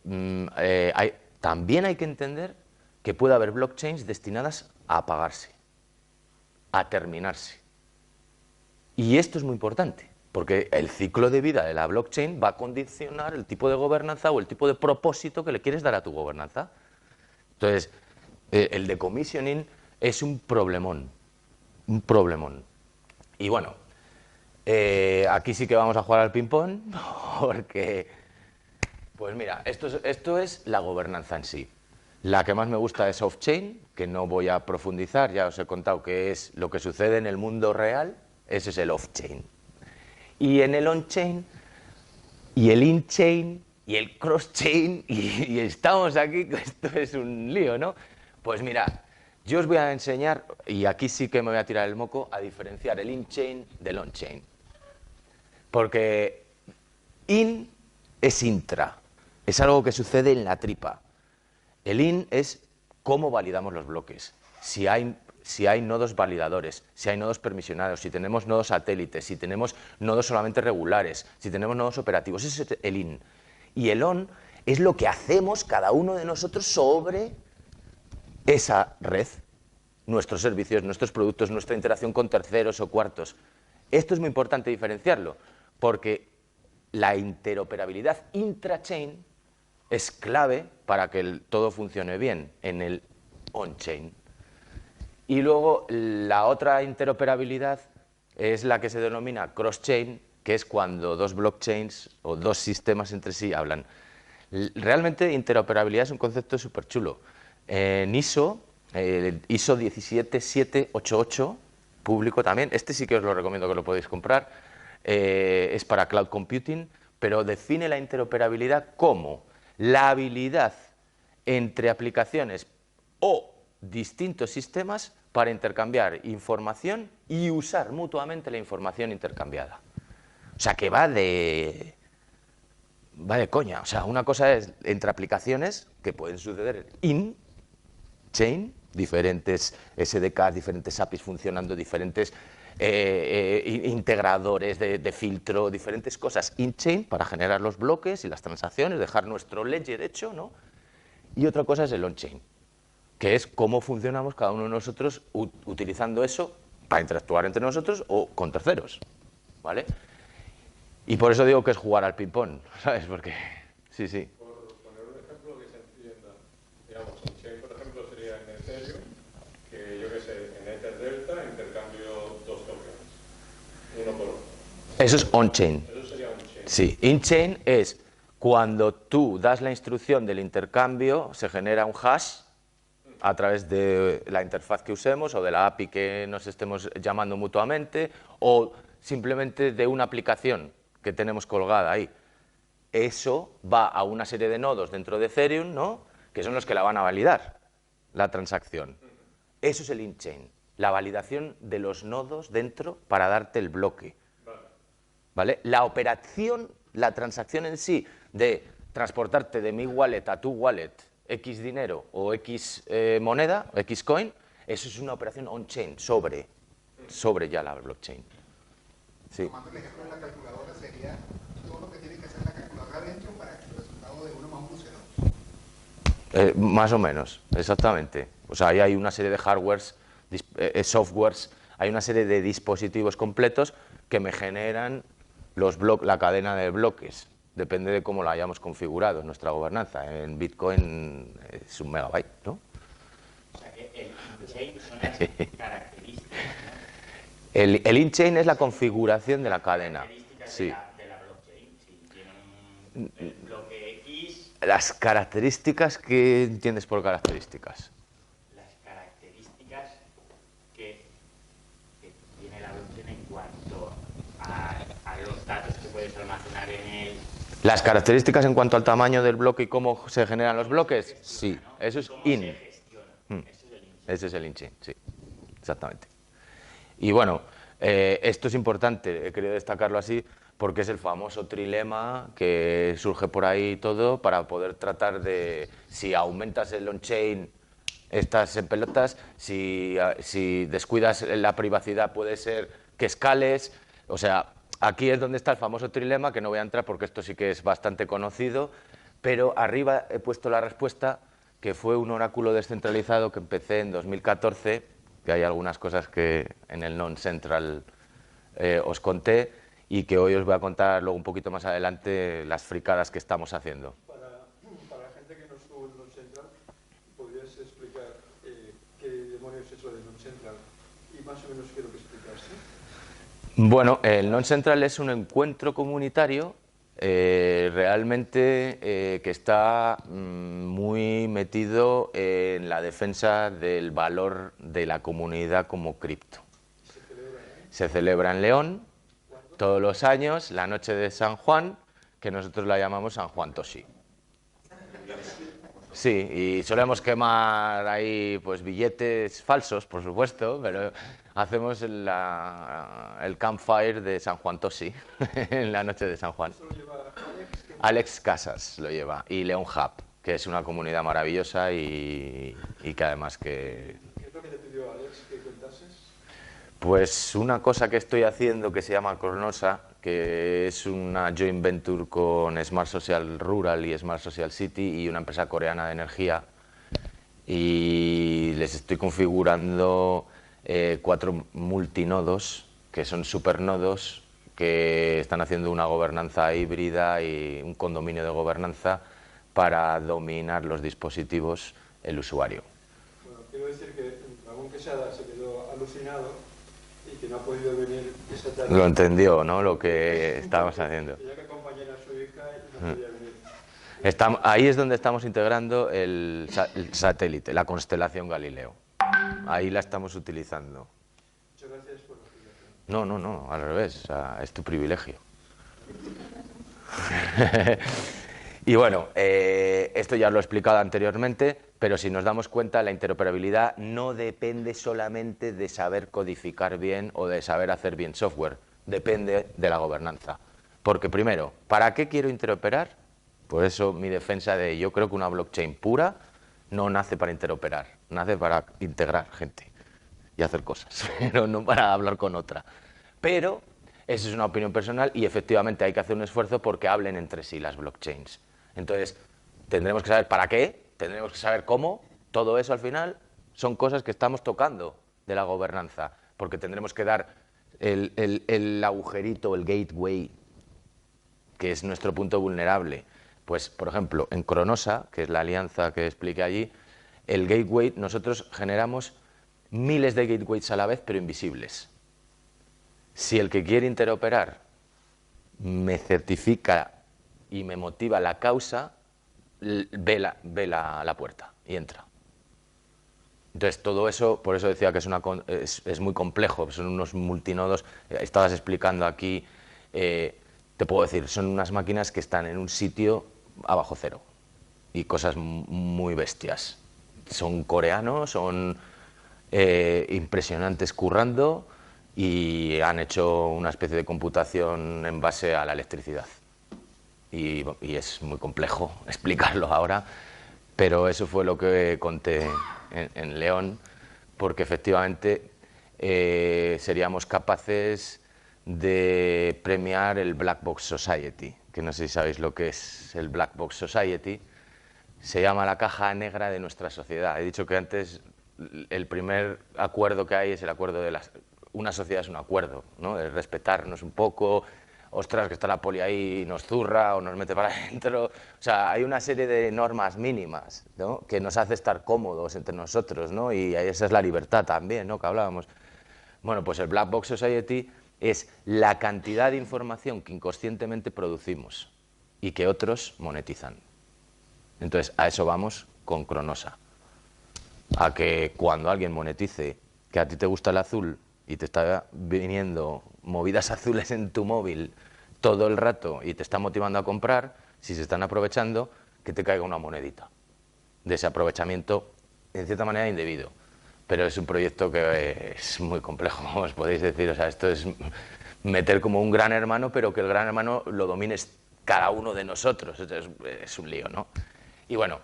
también hay que entender que puede haber blockchains destinadas a apagarse, a terminarse. Y esto es muy importante, porque el ciclo de vida de la blockchain va a condicionar el tipo de gobernanza o el tipo de propósito que le quieres dar a tu gobernanza. Entonces, el decommissioning es un problemón, un problemón. Y bueno, aquí sí que vamos a jugar al ping-pong, porque, pues mira, esto es la gobernanza en sí. La que más me gusta es off-chain, que no voy a profundizar, ya os he contado que es lo que sucede en el mundo real, ese es el off-chain. Y en el on-chain, y el in-chain, y el cross-chain, y estamos aquí, esto es un lío, ¿no? Pues mira, yo os voy a enseñar, y aquí sí que me voy a tirar el moco, a diferenciar el in-chain del on-chain. Porque in es intra, es algo que sucede en la tripa. El in es cómo validamos los bloques, si hay nodos validadores, si hay nodos permisionados, si tenemos nodos satélites, si tenemos nodos solamente regulares, si tenemos nodos operativos, ese es el in. Y el on es lo que hacemos cada uno de nosotros sobre esa red, nuestros servicios, nuestros productos, nuestra interacción con terceros o cuartos. Esto es muy importante diferenciarlo, porque la interoperabilidad intra-chain es clave para que todo funcione bien en el on-chain. Y luego la otra interoperabilidad es la que se denomina cross-chain, que es cuando dos blockchains o dos sistemas entre sí hablan. Realmente interoperabilidad es un concepto súper chulo. En ISO 17788, público también, este sí que os lo recomiendo que lo podéis comprar, es para cloud computing, pero define la interoperabilidad como la habilidad entre aplicaciones o distintos sistemas para intercambiar información y usar mutuamente la información intercambiada. O sea, que va de coña. O sea, una cosa es entre aplicaciones que pueden suceder in-chain, diferentes SDKs, diferentes APIs funcionando, diferentes integradores de filtro, diferentes cosas in-chain para generar los bloques y las transacciones, dejar nuestro ledger hecho, ¿no? Y otra cosa es el on-chain, que es cómo funcionamos cada uno de nosotros utilizando eso para interactuar entre nosotros o con terceros, ¿vale? Y por eso digo que es jugar al ping-pong, ¿sabes? Porque, sí. Por poner un ejemplo que se entienda, digamos, on-chain, por ejemplo, sería en Ethereum, que yo qué sé, en EtherDelta intercambio dos tokens, uno por uno. Eso es on-chain. Eso sería on-chain. Sí, in-chain es cuando tú das la instrucción del intercambio, se genera un hash a través de la interfaz que usemos o de la API que nos estemos llamando mutuamente o simplemente de una aplicación que tenemos colgada ahí. Eso va a una serie de nodos dentro de Ethereum, ¿no? Que son los que la van a validar, la transacción. Eso es el in-chain, la validación de los nodos dentro para darte el bloque. ¿Vale? La operación, la transacción en sí de transportarte de mi wallet a tu wallet X dinero o X moneda, o X coin, eso es una operación on-chain, sobre ya la blockchain. Sí. Tomando el ejemplo de la calculadora, sería todo lo que tiene que hacer la calculadora dentro para que el resultado de uno más uno sea 2. Más o menos, exactamente. O sea, ahí hay una serie de hardwares, softwares, hay una serie de dispositivos completos que me generan la cadena de bloques. Depende de cómo la hayamos configurado en nuestra gobernanza. En Bitcoin es un megabyte, ¿no? O sea que el in-chain son las características, ¿no? El in-chain es la configuración de la cadena. Características Sí. de la blockchain. Si tiene el bloque X, Las características, ¿qué entiendes por características? las características que tiene la blockchain en cuanto a los datos que puedes almacenar en él. Las características en cuanto al tamaño del bloque y cómo se generan los bloques, sí, eso es ¿Cómo in. se gestiona? Eso es el in-chain. Ese es el in-chain, sí, exactamente. Y bueno, esto es importante, he querido destacarlo así, porque es el famoso trilema que surge por ahí todo para poder tratar de, si aumentas el on-chain, estás en pelotas, si descuidas la privacidad puede ser que escales, o sea, aquí es donde está el famoso trilema, que no voy a entrar porque esto sí que es bastante conocido, pero arriba he puesto la respuesta, que fue un oráculo descentralizado que empecé en 2014, que hay algunas cosas que en el Non-Central os conté, y que hoy os voy a contar luego un poquito más adelante las fricadas que estamos haciendo. Para la gente que no estuvo en Non-Central, ¿podrías explicar qué demonios es eso de Non-Central? Y más o menos qué es lo que explicaste. Bueno, el Non-Central es un encuentro comunitario realmente que está muy metido en la defensa del valor de la comunidad como cripto. Se celebra en León todos los años, la noche de San Juan, que nosotros la llamamos San Juan Toshi. Sí, y solemos quemar ahí pues billetes falsos, por supuesto, pero hacemos el campfire de San Juan Toshi en la noche de San Juan. ¿Eso lo lleva Alex? Alex Casas lo lleva, y León Hub, que es una comunidad maravillosa y que además que... ¿Qué es lo que te pidió Alex que contases? Pues una cosa que estoy haciendo que se llama Cronosa, que es una joint venture con Smart Social Rural y Smart Social City y una empresa coreana de energía, y les estoy configurando 4 multinodos, que son supernodos, que están haciendo una gobernanza híbrida y un condominio de gobernanza para dominar los dispositivos, el usuario. Bueno, quiero decir que Ramón Quesada se quedó alucinado y que no ha podido venir esta tarde. Lo entendió, ¿no?, lo que estábamos haciendo. Tenía que acompañar a su hija y no podía venir. Ahí es donde estamos integrando el satélite, la constelación Galileo. Ahí la estamos utilizando. Muchas gracias por la explicación. No, al revés, o sea, es tu privilegio. Y bueno, esto ya lo he explicado anteriormente, pero si nos damos cuenta, la interoperabilidad no depende solamente de saber codificar bien o de saber hacer bien software, depende de la gobernanza. Porque primero, ¿para qué quiero interoperar? Por eso mi defensa de yo creo que una blockchain pura no nace para interoperar, nace para integrar gente y hacer cosas, pero no para hablar con otra. Pero eso es una opinión personal y efectivamente hay que hacer un esfuerzo porque hablen entre sí las blockchains. Entonces, tendremos que saber para qué, tendremos que saber cómo, todo eso al final son cosas que estamos tocando de la gobernanza, porque tendremos que dar el agujerito, el gateway, que es nuestro punto vulnerable. Pues, por ejemplo, en Cronosa, que es la alianza que expliqué allí, el gateway, nosotros generamos miles de gateways a la vez, pero invisibles. Si el que quiere interoperar me certifica y me motiva la causa, ve la puerta y entra. Entonces, todo eso, por eso decía que es muy complejo, son unos multinodos. Estabas explicando aquí, te puedo decir, son unas máquinas que están en un sitio a bajo cero y cosas muy bestias. Son coreanos, son impresionantes currando y han hecho una especie de computación en base a la electricidad. Y es muy complejo explicarlo ahora, pero eso fue lo que conté en León, porque efectivamente seríamos capaces de premiar el Black Box Society, que no sé si sabéis lo que es el Black Box Society. Se llama la caja negra de nuestra sociedad. He dicho que antes el primer acuerdo que hay es el acuerdo de una sociedad es un acuerdo, ¿no?, de respetarnos un poco. Ostras, que está la poli ahí y nos zurra o nos mete para adentro. O sea, hay una serie de normas mínimas, ¿no?, que nos hace estar cómodos entre nosotros, ¿no?, y esa es la libertad también, ¿no?, que hablábamos. Bueno, pues el Black Box Society es la cantidad de información que inconscientemente producimos y que otros monetizan. Entonces, a eso vamos con Cronosa. A que cuando alguien monetice que a ti te gusta el azul y te está viniendo movidas azules en tu móvil todo el rato y te está motivando a comprar, si se están aprovechando, que te caiga una monedita de ese aprovechamiento, en cierta manera indebido. Pero es un proyecto que es muy complejo, como os podéis decir. O sea, esto es meter como un gran hermano, pero que el gran hermano lo domines cada uno de nosotros. Es un lío, ¿no? Y bueno,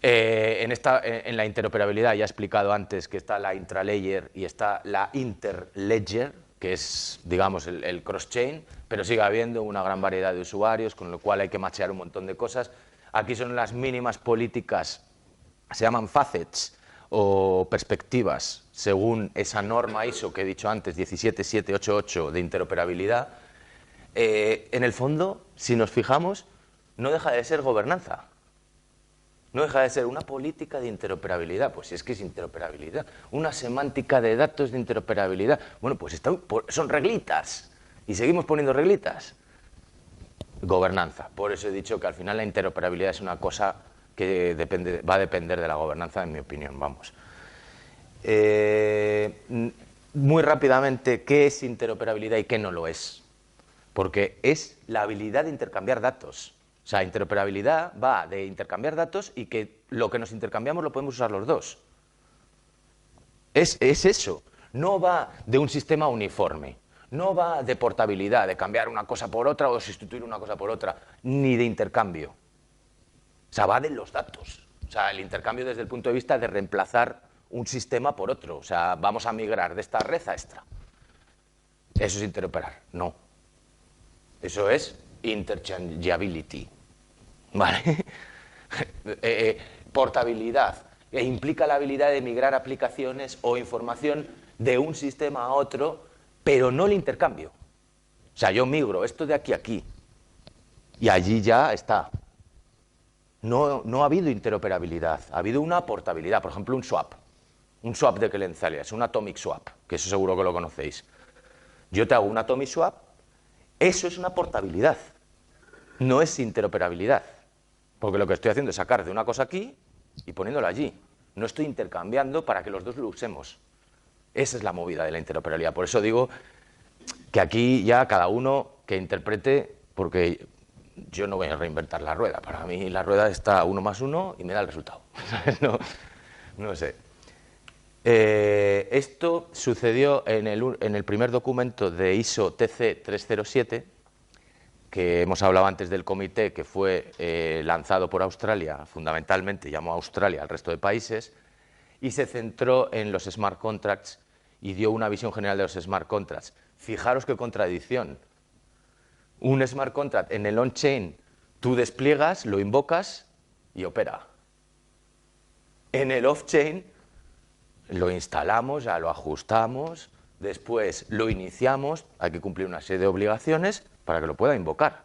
en la interoperabilidad ya he explicado antes que está la intralayer y está la interledger, que es, digamos, el cross-chain, pero sigue habiendo una gran variedad de usuarios, con lo cual hay que machear un montón de cosas. Aquí son las mínimas políticas, se llaman facets o perspectivas, según esa norma ISO que he dicho antes, 17788 de interoperabilidad. En el fondo, si nos fijamos, no deja de ser gobernanza. No deja de ser una política de interoperabilidad. Pues si es que es interoperabilidad. Una semántica de datos de interoperabilidad. Bueno, pues son reglitas. Y seguimos poniendo reglitas. Gobernanza. Por eso he dicho que al final la interoperabilidad es una cosa que va a depender de la gobernanza, en mi opinión. Vamos. Muy rápidamente, ¿qué es interoperabilidad y qué no lo es? Porque es la habilidad de intercambiar datos. O sea, interoperabilidad va de intercambiar datos y que lo que nos intercambiamos lo podemos usar los dos. Es eso. No va de un sistema uniforme. No va de portabilidad, de cambiar una cosa por otra o sustituir una cosa por otra, ni de intercambio. O sea, va de los datos. O sea, el intercambio desde el punto de vista de reemplazar un sistema por otro. O sea, vamos a migrar de esta red a esta. Eso es interoperar. No. Eso es interchangeability. ¿Vale? Portabilidad. Implica la habilidad de migrar aplicaciones o información de un sistema a otro, pero no el intercambio. O sea, yo migro esto de aquí a aquí y allí ya está. No ha habido interoperabilidad, ha habido una portabilidad. Por ejemplo, un swap de Kelentzalea, es un atomic swap, que eso seguro que lo conocéis. Yo te hago un atomic swap, eso es una portabilidad, no es interoperabilidad. Porque lo que estoy haciendo es sacar de una cosa aquí y poniéndola allí. No estoy intercambiando para que los dos lo usemos. Esa es la movida de la interoperabilidad. Por eso digo que aquí ya cada uno que interprete, porque yo no voy a reinventar la rueda. Para mí la rueda está 1 más 1 y me da el resultado. No sé. Esto sucedió en el primer documento de ISO TC 307, que hemos hablado antes del comité, que fue lanzado por Australia, fundamentalmente llamó a Australia al resto de países, y se centró en los smart contracts y dio una visión general de los smart contracts. Fijaros qué contradicción. Un smart contract en el on-chain, tú despliegas, lo invocas y opera. En el off-chain lo instalamos, ya lo ajustamos, después lo iniciamos, hay que cumplir una serie de obligaciones para que lo pueda invocar.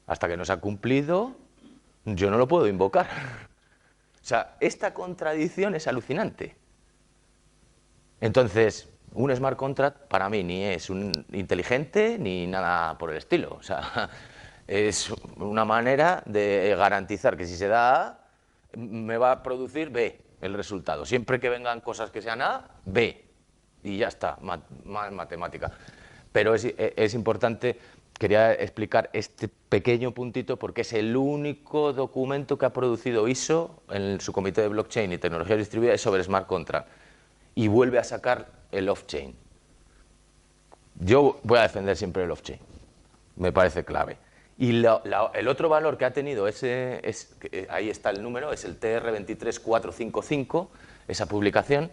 Hasta que no se ha cumplido, yo no lo puedo invocar. O sea, esta contradicción es alucinante. Entonces, un smart contract para mí ni es inteligente ni nada por el estilo. O sea, es una manera de garantizar que si se da A, me va a producir B el resultado. Siempre que vengan cosas que sean A, B. Y ya está, más matemática. Pero es importante, quería explicar este pequeño puntito porque es el único documento que ha producido ISO en su comité de blockchain y tecnologías distribuidas sobre smart contract. Y vuelve a sacar el off-chain. Yo voy a defender siempre el off-chain. Me parece clave. Y el otro valor que ha tenido ahí está el número, es el TR23455, esa publicación,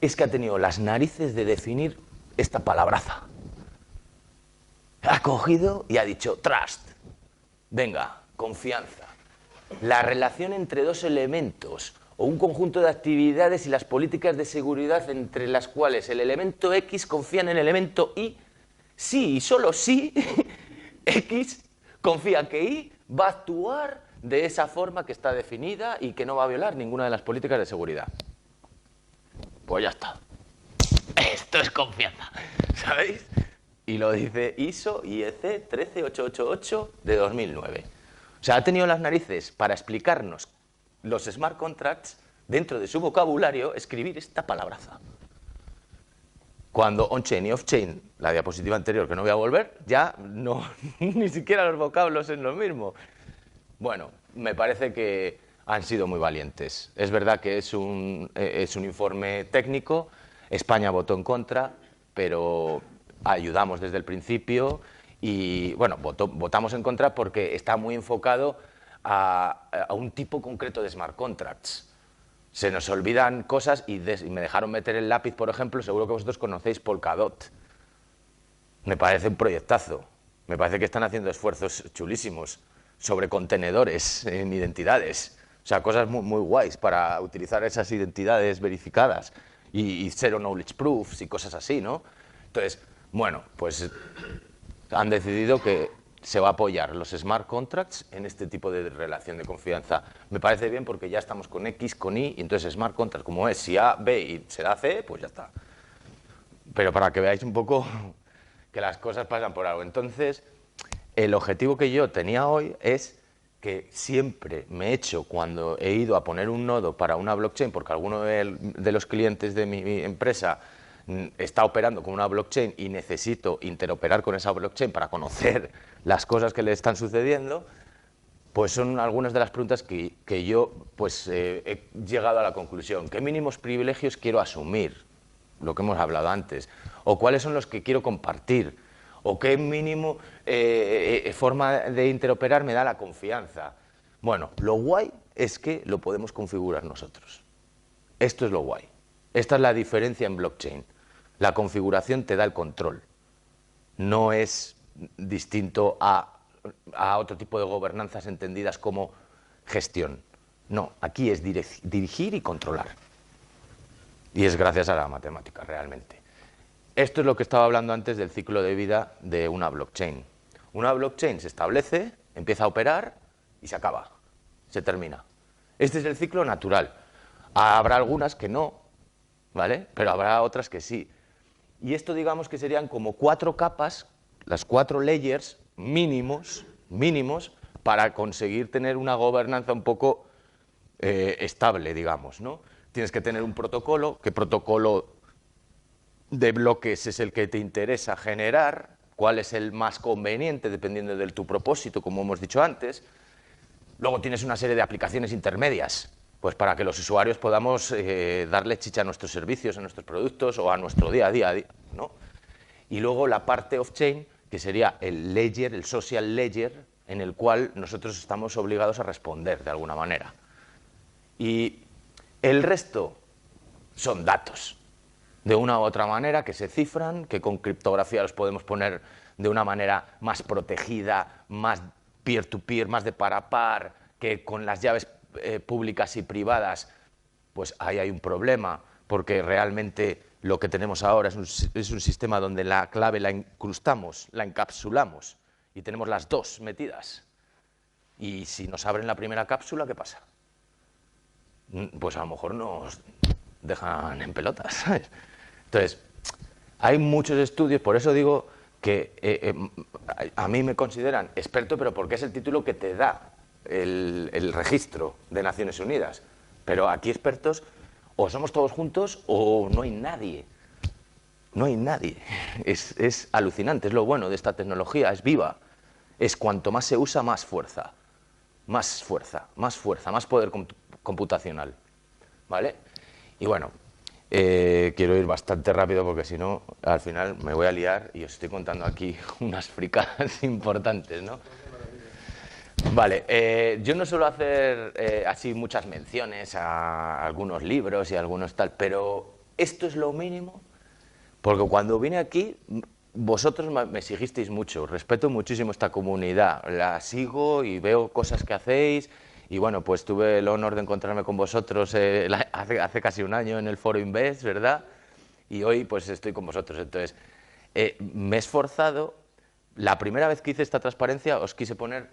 es que ha tenido las narices de definir esta palabraza. Ha cogido y ha dicho trust. Venga, confianza. La relación entre dos elementos o un conjunto de actividades y las políticas de seguridad entre las cuales el elemento X confía en el elemento Y, sí y solo sí, X confía que Y va a actuar de esa forma que está definida y que no va a violar ninguna de las políticas de seguridad. Pues ya está. Esto es confianza, ¿sabéis? Y lo dice ISO IEC 13888 de 2009. O sea, ha tenido las narices para explicarnos los smart contracts, dentro de su vocabulario, escribir esta palabraza. Cuando on-chain y off-chain, la diapositiva anterior que no voy a volver, ya no, ni siquiera los vocablos es lo mismo. Bueno, me parece que han sido muy valientes. Es verdad que es un informe técnico, España votó en contra, pero ayudamos desde el principio y, bueno, votamos en contra porque está muy enfocado a un tipo concreto de smart contracts. Se nos olvidan cosas y me dejaron meter el lápiz, por ejemplo, seguro que vosotros conocéis Polkadot. Me parece un proyectazo. Me parece que están haciendo esfuerzos chulísimos. sobre contenedores en identidades. O sea, cosas muy, muy guays para utilizar esas identidades verificadas y zero knowledge proofs y cosas así, ¿no? Entonces, bueno, pues han decidido que se va a apoyar los smart contracts en este tipo de relación de confianza. Me parece bien porque ya estamos con X, con Y, y entonces smart contract, como es, si A, B y se da C, pues ya está. Pero para que veáis un poco que las cosas pasan por algo. Entonces, el objetivo que yo tenía hoy es que siempre me he hecho cuando he ido a poner un nodo para una blockchain, porque alguno de los clientes de mi empresa está operando con una blockchain y necesito interoperar con esa blockchain para conocer las cosas que le están sucediendo, pues son algunas de las preguntas que yo pues, he llegado a la conclusión. ¿Qué mínimos privilegios quiero asumir? Lo que hemos hablado antes. ¿O cuáles son los que quiero compartir? ¿O qué mínimo forma de interoperar me da la confianza? Bueno, lo guay es que lo podemos configurar nosotros. Esto es lo guay. Esta es la diferencia en blockchain. La configuración te da el control. No es distinto a otro tipo de gobernanzas entendidas como gestión. No, aquí es dirigir y controlar. Y es gracias a la matemática, realmente. Esto es lo que estaba hablando antes del ciclo de vida de una blockchain. Una blockchain se establece, empieza a operar y se acaba, se termina. Este es el ciclo natural. Habrá algunas que no, ¿vale? Pero habrá otras que sí. Y esto digamos que serían como 4 capas, las 4 layers mínimos para conseguir tener una gobernanza un poco estable, digamos, ¿no? Tienes que tener un protocolo, qué protocolo de bloques es el que te interesa generar, cuál es el más conveniente dependiendo de tu propósito, como hemos dicho antes. Luego tienes una serie de aplicaciones intermedias, pues para que los usuarios podamos darle chicha a nuestros servicios, a nuestros productos o a nuestro día a día, ¿no? Y luego la parte off-chain, que sería el ledger, el social ledger, en el cual nosotros estamos obligados a responder de alguna manera. Y el resto son datos, de una u otra manera, que se cifran, que con criptografía los podemos poner de una manera más protegida, más peer-to-peer, más de par a par, que con las llaves públicas y privadas, pues ahí hay un problema, porque realmente lo que tenemos ahora es un sistema donde la clave la incrustamos, la encapsulamos, y tenemos las dos metidas. Y si nos abren la primera cápsula, ¿qué pasa? Pues a lo mejor nos dejan en pelotas, ¿sabes? Entonces, hay muchos estudios, por eso digo que a mí me consideran experto, pero porque es el título que te da el registro de Naciones Unidas. Pero aquí expertos, o somos todos juntos o no hay nadie. No hay nadie. Es alucinante, es lo bueno de esta tecnología, es viva. Es cuanto más se usa, más fuerza. Más fuerza, más poder computacional. ¿Vale? Y bueno, quiero ir bastante rápido porque si no, al final me voy a liar y os estoy contando aquí unas fricadas importantes, ¿no? Vale, yo no suelo hacer así muchas menciones a algunos libros y a algunos tal, pero esto es lo mínimo, porque cuando vine aquí, vosotros me exigisteis mucho, respeto muchísimo esta comunidad, la sigo y veo cosas que hacéis. Y bueno, pues tuve el honor de encontrarme con vosotros hace casi un año en el Foro Invest, ¿verdad? Y hoy pues estoy con vosotros. Entonces, me he esforzado. La primera vez que hice esta transparencia os quise poner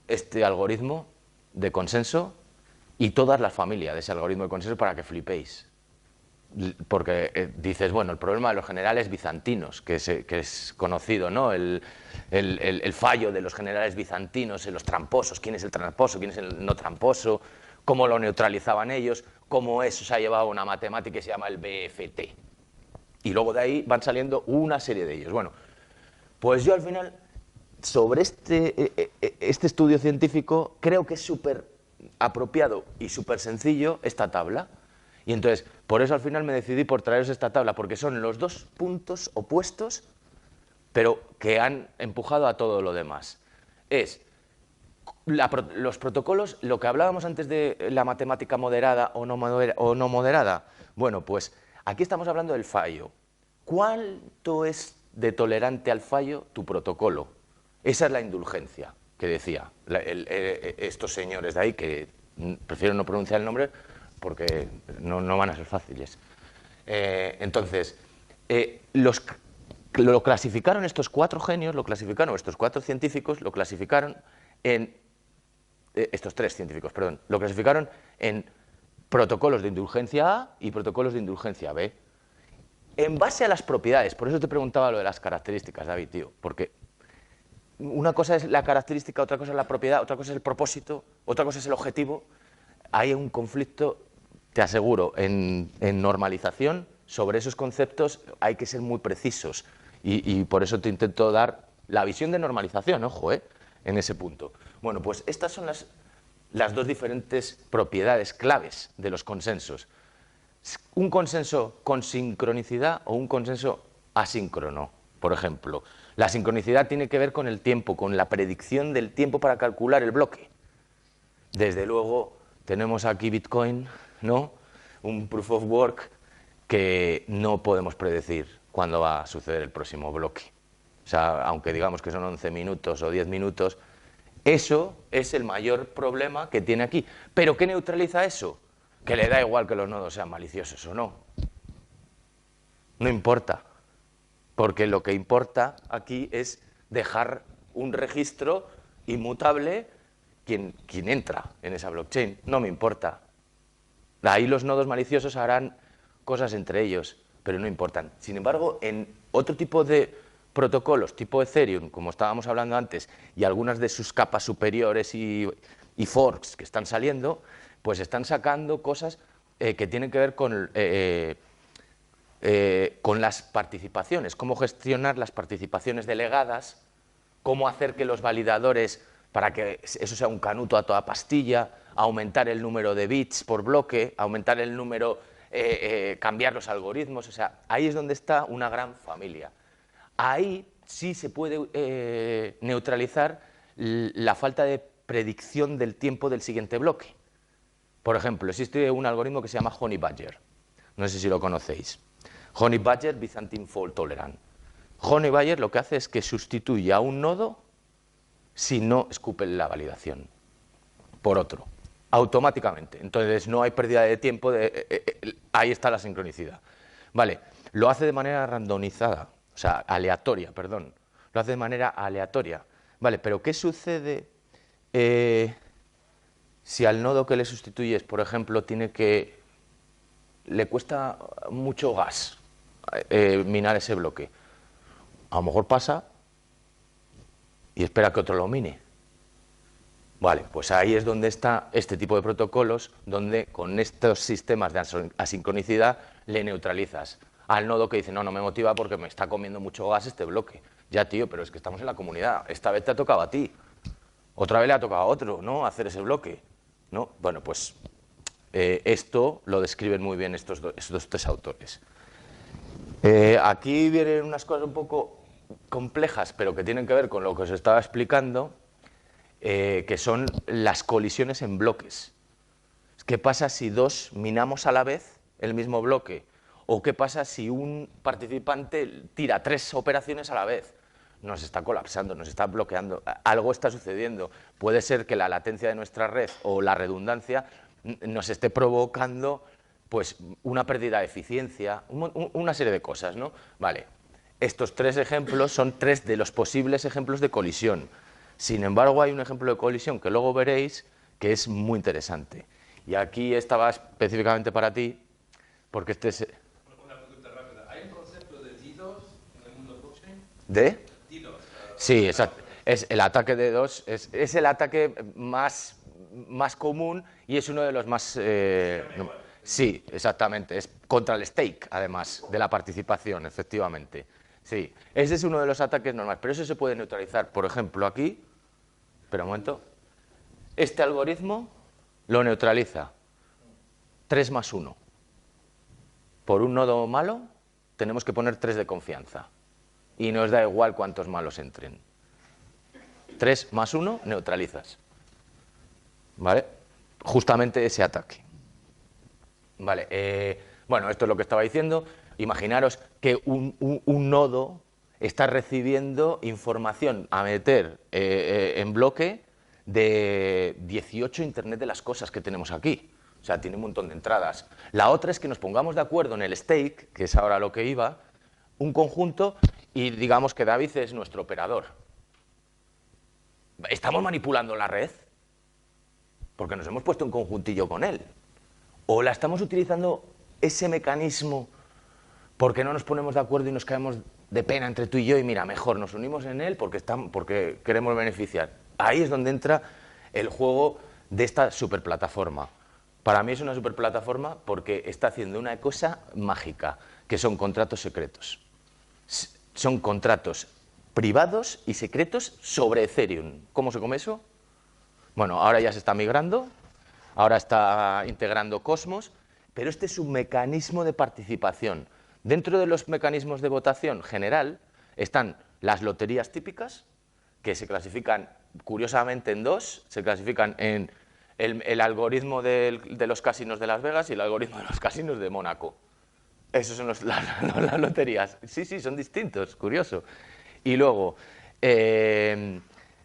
este algoritmo de consenso y todas las familias de ese algoritmo de consenso para que flipéis. Porque dices, bueno, el problema de los generales bizantinos, que es conocido, ¿no? El fallo de los generales bizantinos en los tramposos, quién es el tramposo, quién es el no tramposo, cómo lo neutralizaban ellos, cómo eso se ha llevado a una matemática que se llama el BFT. Y luego de ahí van saliendo una serie de ellos. Bueno, pues yo al final, sobre este estudio científico, creo que es súper apropiado y súper sencillo esta tabla. Y entonces, por eso al final me decidí por traeros esta tabla, porque son los dos puntos opuestos, pero que han empujado a todo lo demás. Es los protocolos, lo que hablábamos antes de la matemática moderada o no moderada. Bueno, pues aquí estamos hablando del fallo. ¿Cuánto es de tolerante al fallo tu protocolo? Esa es la indulgencia. que decía, estos señores de ahí, que prefiero no pronunciar el nombre porque no van a ser fáciles. Entonces, lo clasificaron estos 4 genios, lo clasificaron estos 4 científicos, lo clasificaron en... estos 3 científicos, perdón, lo clasificaron en protocolos de indulgencia A y protocolos de indulgencia B. En base a las propiedades, por eso te preguntaba lo de las características, David, tío, porque una cosa es la característica, otra cosa es la propiedad, otra cosa es el propósito, otra cosa es el objetivo. Hay un conflicto, te aseguro, en normalización sobre esos conceptos hay que ser muy precisos y por eso te intento dar la visión de normalización, ojo, en ese punto. Bueno, pues estas son las 2 diferentes propiedades claves de los consensos. Un consenso con sincronicidad o un consenso asíncrono, por ejemplo. La sincronicidad tiene que ver con el tiempo, con la predicción del tiempo para calcular el bloque. Desde luego, tenemos aquí Bitcoin, ¿no? Un proof of work que no podemos predecir cuándo va a suceder el próximo bloque. O sea, aunque digamos que son 11 minutos o 10 minutos, eso es el mayor problema que tiene aquí. ¿Pero qué neutraliza eso? Que le da igual que los nodos sean maliciosos o no. No importa, porque lo que importa aquí es dejar un registro inmutable quien entra en esa blockchain. No me importa. Ahí los nodos maliciosos harán cosas entre ellos, pero no importan. Sin embargo, en otro tipo de protocolos, tipo Ethereum, como estábamos hablando antes, y algunas de sus capas superiores y forks que están saliendo, pues están sacando cosas que tienen que ver con las participaciones, cómo gestionar las participaciones delegadas, cómo hacer que los validadores, para que eso sea un canuto a toda pastilla, aumentar el número de bits por bloque, aumentar el número, cambiar los algoritmos, o sea, ahí es donde está una gran familia. Ahí sí se puede neutralizar la falta de predicción del tiempo del siguiente bloque. Por ejemplo, existe un algoritmo que se llama Honey Badger. No sé si lo conocéis. Honey Badger Byzantine Fault Tolerant. Honey Badger lo que hace es que sustituye a un nodo si no escupe la validación por otro, automáticamente. Entonces no hay pérdida de tiempo, ahí está la sincronicidad. Vale, lo hace de manera randomizada, o sea, aleatoria, perdón. Lo hace de manera aleatoria. Vale, pero ¿qué sucede si al nodo que le sustituyes, por ejemplo, le cuesta mucho gas minar ese bloque? A lo mejor pasa y espera que otro lo mine. Vale, pues ahí es donde está este tipo de protocolos, donde con estos sistemas de asincronicidad le neutralizas al nodo que dice, no me motiva porque me está comiendo mucho gas este bloque. Ya, tío, pero es que estamos en la comunidad, esta vez te ha tocado a ti, otra vez le ha tocado a otro, ¿no?, hacer ese bloque, ¿no? Bueno, pues esto lo describen muy bien estos 3 autores. Aquí vienen unas cosas un poco complejas, pero que tienen que ver con lo que os estaba explicando, que son las colisiones en bloques. ¿Qué pasa si 2 minamos a la vez el mismo bloque? ¿O qué pasa si un participante tira 3 operaciones a la vez? Nos está colapsando, nos está bloqueando, algo está sucediendo. Puede ser que la latencia de nuestra red o la redundancia nos esté provocando pues una pérdida de eficiencia, una serie de cosas, ¿no? Vale, estos 3 ejemplos son 3 de los posibles ejemplos de colisión. Sin embargo, hay un ejemplo de colisión que luego veréis que es muy interesante. Y aquí estaba específicamente para ti, porque este es... Una pregunta rápida. ¿Hay un concepto de DDoS en el mundo blockchain? ¿De? DDoS. Sí, exacto. Es el ataque de DDoS, es el ataque más común y es uno de los más... sí, exactamente. Es contra el stake, además, de la participación, efectivamente. Sí, ese es uno de los ataques normales, pero eso se puede neutralizar. Por ejemplo, aquí, espera un momento, este algoritmo lo neutraliza 3 más 1. Por un nodo malo tenemos que poner 3 de confianza y nos da igual cuántos malos entren. 3 más 1 neutralizas. ¿Vale? Justamente ese ataque. Vale, bueno, esto es lo que estaba diciendo. Imaginaros que un nodo está recibiendo información a meter en bloque de 18 Internet de las cosas que tenemos aquí. O sea, tiene un montón de entradas. La otra es que nos pongamos de acuerdo en el stake, que es ahora lo que iba, un conjunto, y digamos que David es nuestro operador. ¿Estamos manipulando la red? Porque nos hemos puesto un conjuntillo con él. ¿O la estamos utilizando ese mecanismo porque no nos ponemos de acuerdo y nos caemos de pena entre tú y yo y mira, mejor nos unimos en él porque queremos beneficiar? Ahí es donde entra el juego de esta superplataforma. Para mí es una superplataforma porque está haciendo una cosa mágica, que son contratos secretos. Son contratos privados y secretos sobre Ethereum. ¿Cómo se come eso? Bueno, ahora ya se está migrando, ahora está integrando Cosmos, pero este es un mecanismo de participación. Dentro de los mecanismos de votación general están las loterías típicas, que se clasifican curiosamente en dos, se clasifican en el algoritmo de los casinos de Las Vegas y el algoritmo de los casinos de Mónaco. Esas son las loterías. Sí, son distintos, curioso. Y luego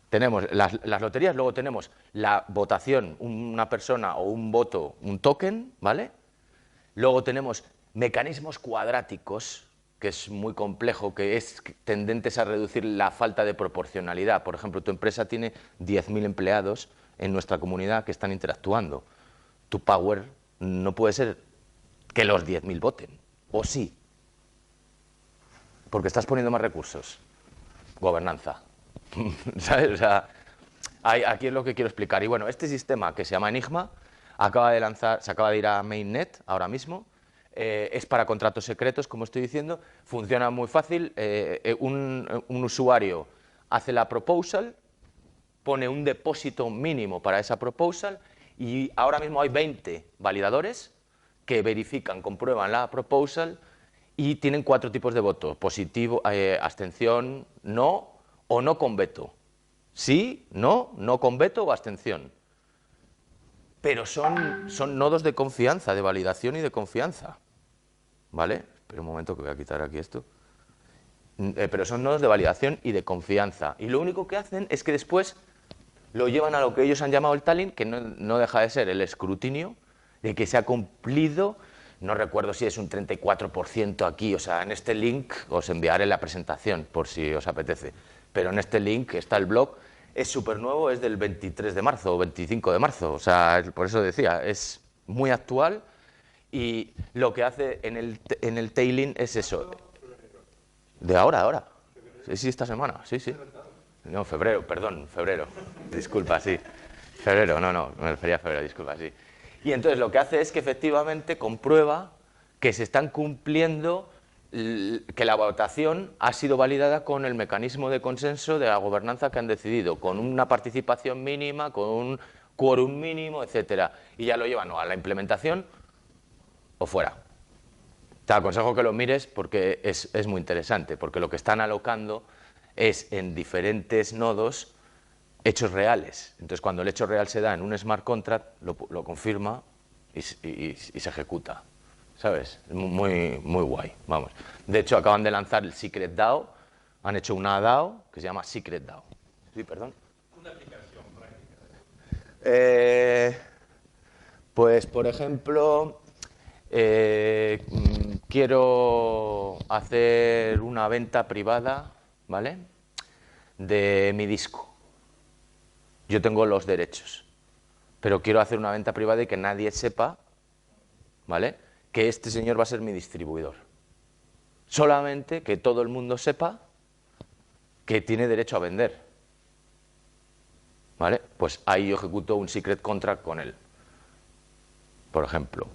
tenemos las loterías, luego tenemos la votación, una persona o un voto, un token, ¿vale? Luego tenemos mecanismos cuadráticos, que es muy complejo, que es tendentes a reducir la falta de proporcionalidad. Por ejemplo, tu empresa tiene 10.000 empleados en nuestra comunidad que están interactuando. Tu power no puede ser que los 10.000 voten, ¿o sí? Porque estás poniendo más recursos. Gobernanza. ¿Sabes? O sea, aquí es lo que quiero explicar. Y bueno, este sistema que se llama Enigma se acaba de ir a Mainnet ahora mismo. Es para contratos secretos, como estoy diciendo. Funciona muy fácil. Un usuario hace la proposal, pone un depósito mínimo para esa proposal y ahora mismo hay 20 validadores que verifican, comprueban la proposal y tienen 4 tipos de voto: positivo, abstención, no o no con veto. Sí, no con veto o abstención. Pero son nodos de confianza, de validación y de confianza. ¿Vale? Espera un momento que voy a quitar aquí esto. Pero son nodos de validación y de confianza. Y lo único que hacen es que después lo llevan a lo que ellos han llamado el tallying, que no deja de ser el escrutinio de que se ha cumplido. No recuerdo si es un 34% aquí, o sea, en este link os enviaré la presentación por si os apetece. Pero en este link está el blog, es súper nuevo, es del 23 de marzo o 25 de marzo, o sea, por eso decía, es muy actual y lo que hace en el tailing es eso. De ahora. Sí, esta semana, sí. No, febrero, disculpa, sí. Febrero, no, me refería a febrero, disculpa, sí. Y entonces lo que hace es que efectivamente comprueba que se están cumpliendo, que la votación ha sido validada con el mecanismo de consenso de la gobernanza que han decidido, con una participación mínima, con un quórum mínimo, etcétera. Y ya lo llevan o a la implementación o fuera. Te aconsejo que lo mires porque es muy interesante, porque lo que están alocando es en diferentes nodos hechos reales. Entonces, cuando el hecho real se da en un smart contract, lo confirma y se ejecuta. ¿Sabes? Muy guay, vamos. De hecho, acaban de lanzar el Secret DAO, han hecho una DAO que se llama Secret DAO. Sí, perdón. Una aplicación práctica. Pues, por ejemplo, quiero hacer una venta privada, ¿vale?, de mi disco. Yo tengo los derechos, pero quiero hacer una venta privada y que nadie sepa, ¿vale?, que este señor va a ser mi distribuidor. Solamente que todo el mundo sepa que tiene derecho a vender. ¿Vale? Pues ahí yo ejecuto un secret contract con él, por ejemplo.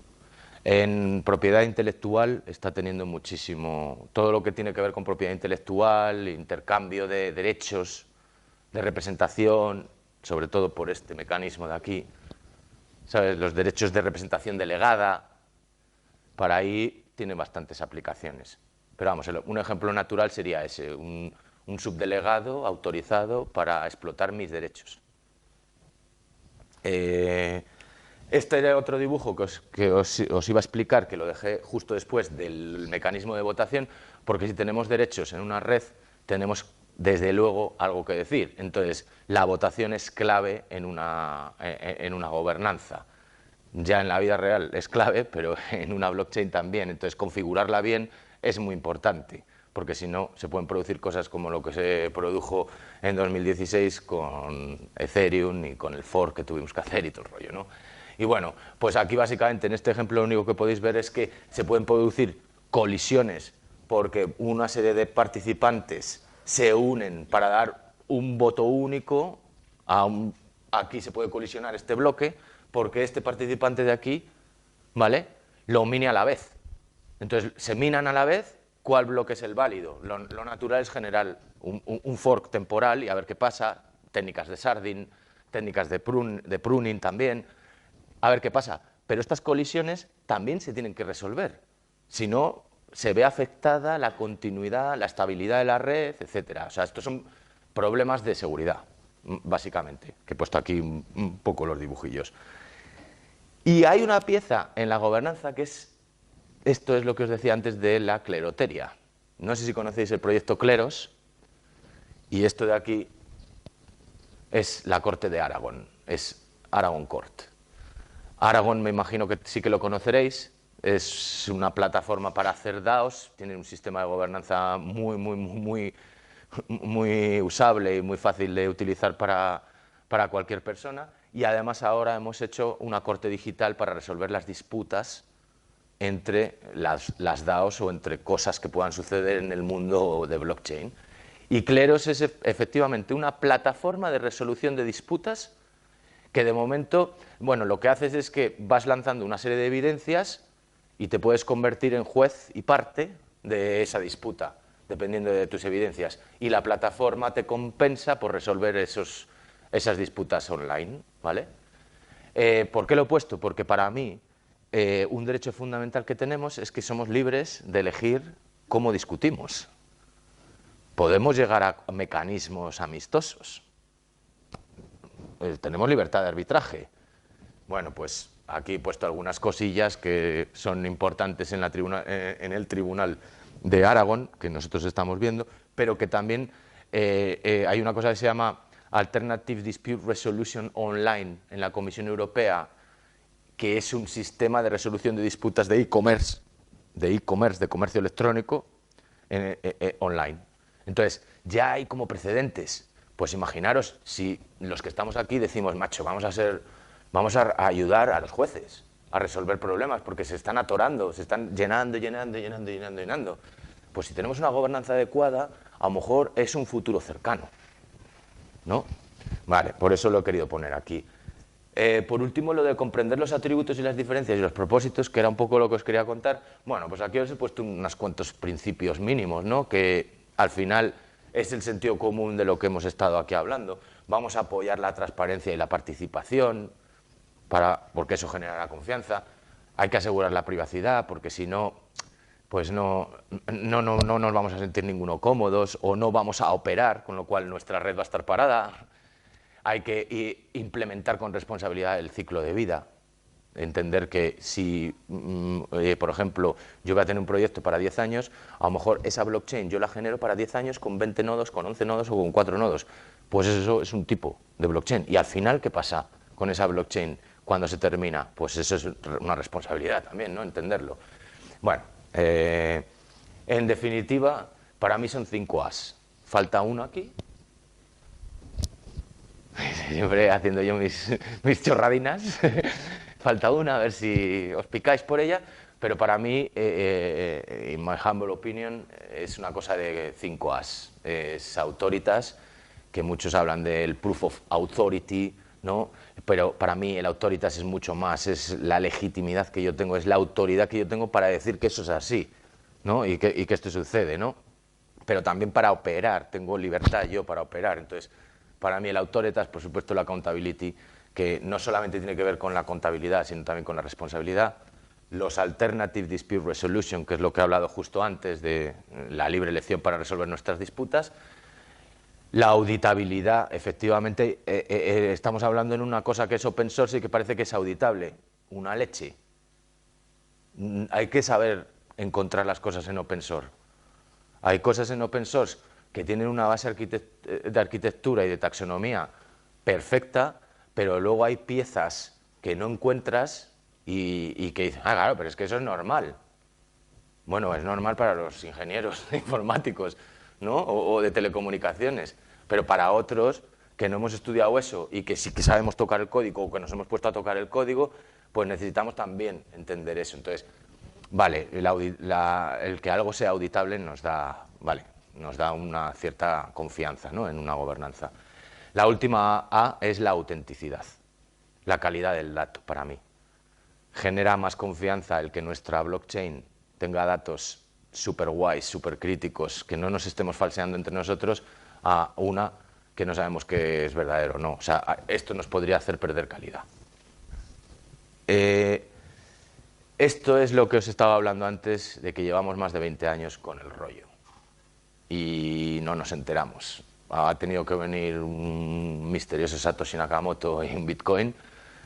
En propiedad intelectual está teniendo muchísimo, todo lo que tiene que ver con propiedad intelectual, intercambio de derechos, de representación, sobre todo por este mecanismo de aquí, ¿sabes? Los derechos de representación delegada, para ahí tiene bastantes aplicaciones. Pero vamos, un ejemplo natural sería ese, un subdelegado autorizado para explotar mis derechos. Este era otro dibujo que os iba a explicar, que lo dejé justo después del mecanismo de votación, porque si tenemos derechos en una red, tenemos desde luego algo que decir. Entonces, la votación es clave en una gobernanza. Ya en la vida real es clave, pero en una blockchain también. Entonces, configurarla bien es muy importante, porque si no, se pueden producir cosas como lo que se produjo en 2016 con Ethereum y con el fork que tuvimos que hacer y todo el rollo, ¿no? Y bueno, pues aquí básicamente en este ejemplo lo único que podéis ver es que se pueden producir colisiones porque una serie de participantes se unen para dar un voto único. Aquí se puede colisionar este bloque porque este participante de aquí, ¿vale?, lo mine a la vez. Entonces, se minan a la vez, ¿cuál bloque es el válido? Lo natural es generar un fork temporal y a ver qué pasa, técnicas de sharding, técnicas de pruning también, a ver qué pasa. Pero estas colisiones también se tienen que resolver, si no se ve afectada la continuidad, la estabilidad de la red, etcétera. O sea, estos son problemas de seguridad, básicamente, que he puesto aquí un poco los dibujillos. Y hay una pieza en la gobernanza que es, esto es lo que os decía antes de la cleroteria. No sé si conocéis el proyecto Cleros, y esto de aquí es la corte de Aragón, es Aragon Court. Aragon me imagino que sí que lo conoceréis, es una plataforma para hacer DAOs, tiene un sistema de gobernanza muy usable y muy fácil de utilizar para cualquier persona, y además ahora hemos hecho una corte digital para resolver las disputas entre las DAOs o entre cosas que puedan suceder en el mundo de blockchain. Y Cleros es efectivamente una plataforma de resolución de disputas que de momento, bueno, lo que haces es que vas lanzando una serie de evidencias y te puedes convertir en juez y parte de esa disputa, dependiendo de tus evidencias. Y la plataforma te compensa por resolver esas disputas online, ¿vale? ¿Por qué lo he puesto? Porque para mí un derecho fundamental que tenemos es que somos libres de elegir cómo discutimos. Podemos llegar a mecanismos amistosos. Tenemos libertad de arbitraje. Bueno, pues aquí he puesto algunas cosillas que son importantes en el Tribunal de Aragón, que nosotros estamos viendo, pero que también hay una cosa que se llama Alternative Dispute Resolution Online en la Comisión Europea, que es un sistema de resolución de disputas de e-commerce, de comercio electrónico online. Entonces, ya hay como precedentes. Pues imaginaros si los que estamos aquí decimos, macho, vamos a ayudar a los jueces a resolver problemas porque se están atorando, se están llenando. Pues si tenemos una gobernanza adecuada, a lo mejor es un futuro cercano, ¿no? Vale, por eso lo he querido poner aquí. Por último, lo de comprender los atributos y las diferencias y los propósitos, que era un poco lo que os quería contar. Bueno, pues aquí os he puesto unos cuantos principios mínimos, ¿no?, que al final es el sentido común de lo que hemos estado aquí hablando. Vamos a apoyar la transparencia y la participación, porque eso generará confianza. Hay que asegurar la privacidad, porque si no, pues no nos vamos a sentir ninguno cómodos o no vamos a operar, con lo cual nuestra red va a estar parada. Hay que implementar con responsabilidad el ciclo de vida. Entender que si, por ejemplo, yo voy a tener un proyecto para 10 años, a lo mejor esa blockchain yo la genero para 10 años con 20 nodos, con 11 nodos o con 4 nodos. Pues eso es un tipo de blockchain. Y al final, ¿qué pasa con esa blockchain cuando se termina? Pues eso es una responsabilidad también, ¿no?, entenderlo. Bueno, en definitiva, para mí son 5 As. Falta uno aquí. Siempre haciendo yo mis chorradinas. Falta una, a ver si os picáis por ella, pero para mí, in my humble opinion, es una cosa de 5 As. Es autoritas, que muchos hablan del proof of authority, ¿no? Pero para mí el autoritas es mucho más, es la legitimidad que yo tengo, es la autoridad que yo tengo para decir que eso es así, ¿no?, y que esto sucede, ¿no? Pero también para operar, tengo libertad yo para operar. Entonces, para mí el autoritas, por supuesto, la accountability, que no solamente tiene que ver con la contabilidad, sino también con la responsabilidad. Los Alternative Dispute Resolution, que es lo que he hablado justo antes de la libre elección para resolver nuestras disputas. La auditabilidad, efectivamente, estamos hablando en una cosa que es open source y que parece que es auditable. Una leche. Hay que saber encontrar las cosas en open source. Hay cosas en open source que tienen una base de arquitectura y de taxonomía perfecta, pero luego hay piezas que no encuentras y que dices, ah, claro, pero es que eso es normal. Bueno, es normal para los ingenieros informáticos, ¿no? O de telecomunicaciones, pero para otros que no hemos estudiado eso y que sí que sabemos tocar el código o que nos hemos puesto a tocar el código, pues necesitamos también entender eso. Entonces, vale, el que algo sea auditable nos da una cierta confianza, ¿no?, en una gobernanza. La última A es la autenticidad, la calidad del dato para mí. Genera más confianza el que nuestra blockchain tenga datos súper guays, súper críticos, que no nos estemos falseando entre nosotros, a una que no sabemos que es verdadero o no. O sea, esto nos podría hacer perder calidad. Esto es lo que os estaba hablando antes, de que llevamos más de 20 años con el rollo y no nos enteramos. Ha tenido que venir un misterioso Satoshi Nakamoto y un Bitcoin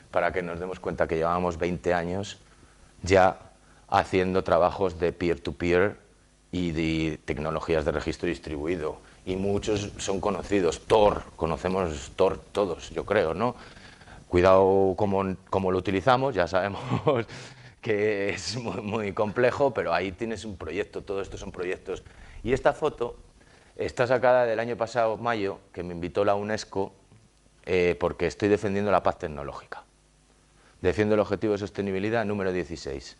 para que nos demos cuenta que llevábamos 20 años ya haciendo trabajos de peer-to-peer y de tecnologías de registro distribuido. Y muchos son conocidos. Tor, conocemos Tor todos, yo creo, ¿no? Cuidado cómo lo utilizamos, ya sabemos que es muy complejo, pero ahí tienes un proyecto, todo esto son proyectos. Y esta foto está sacada del año pasado, mayo, que me invitó la UNESCO, porque estoy defendiendo la paz tecnológica. Defiendo el objetivo de sostenibilidad número 16.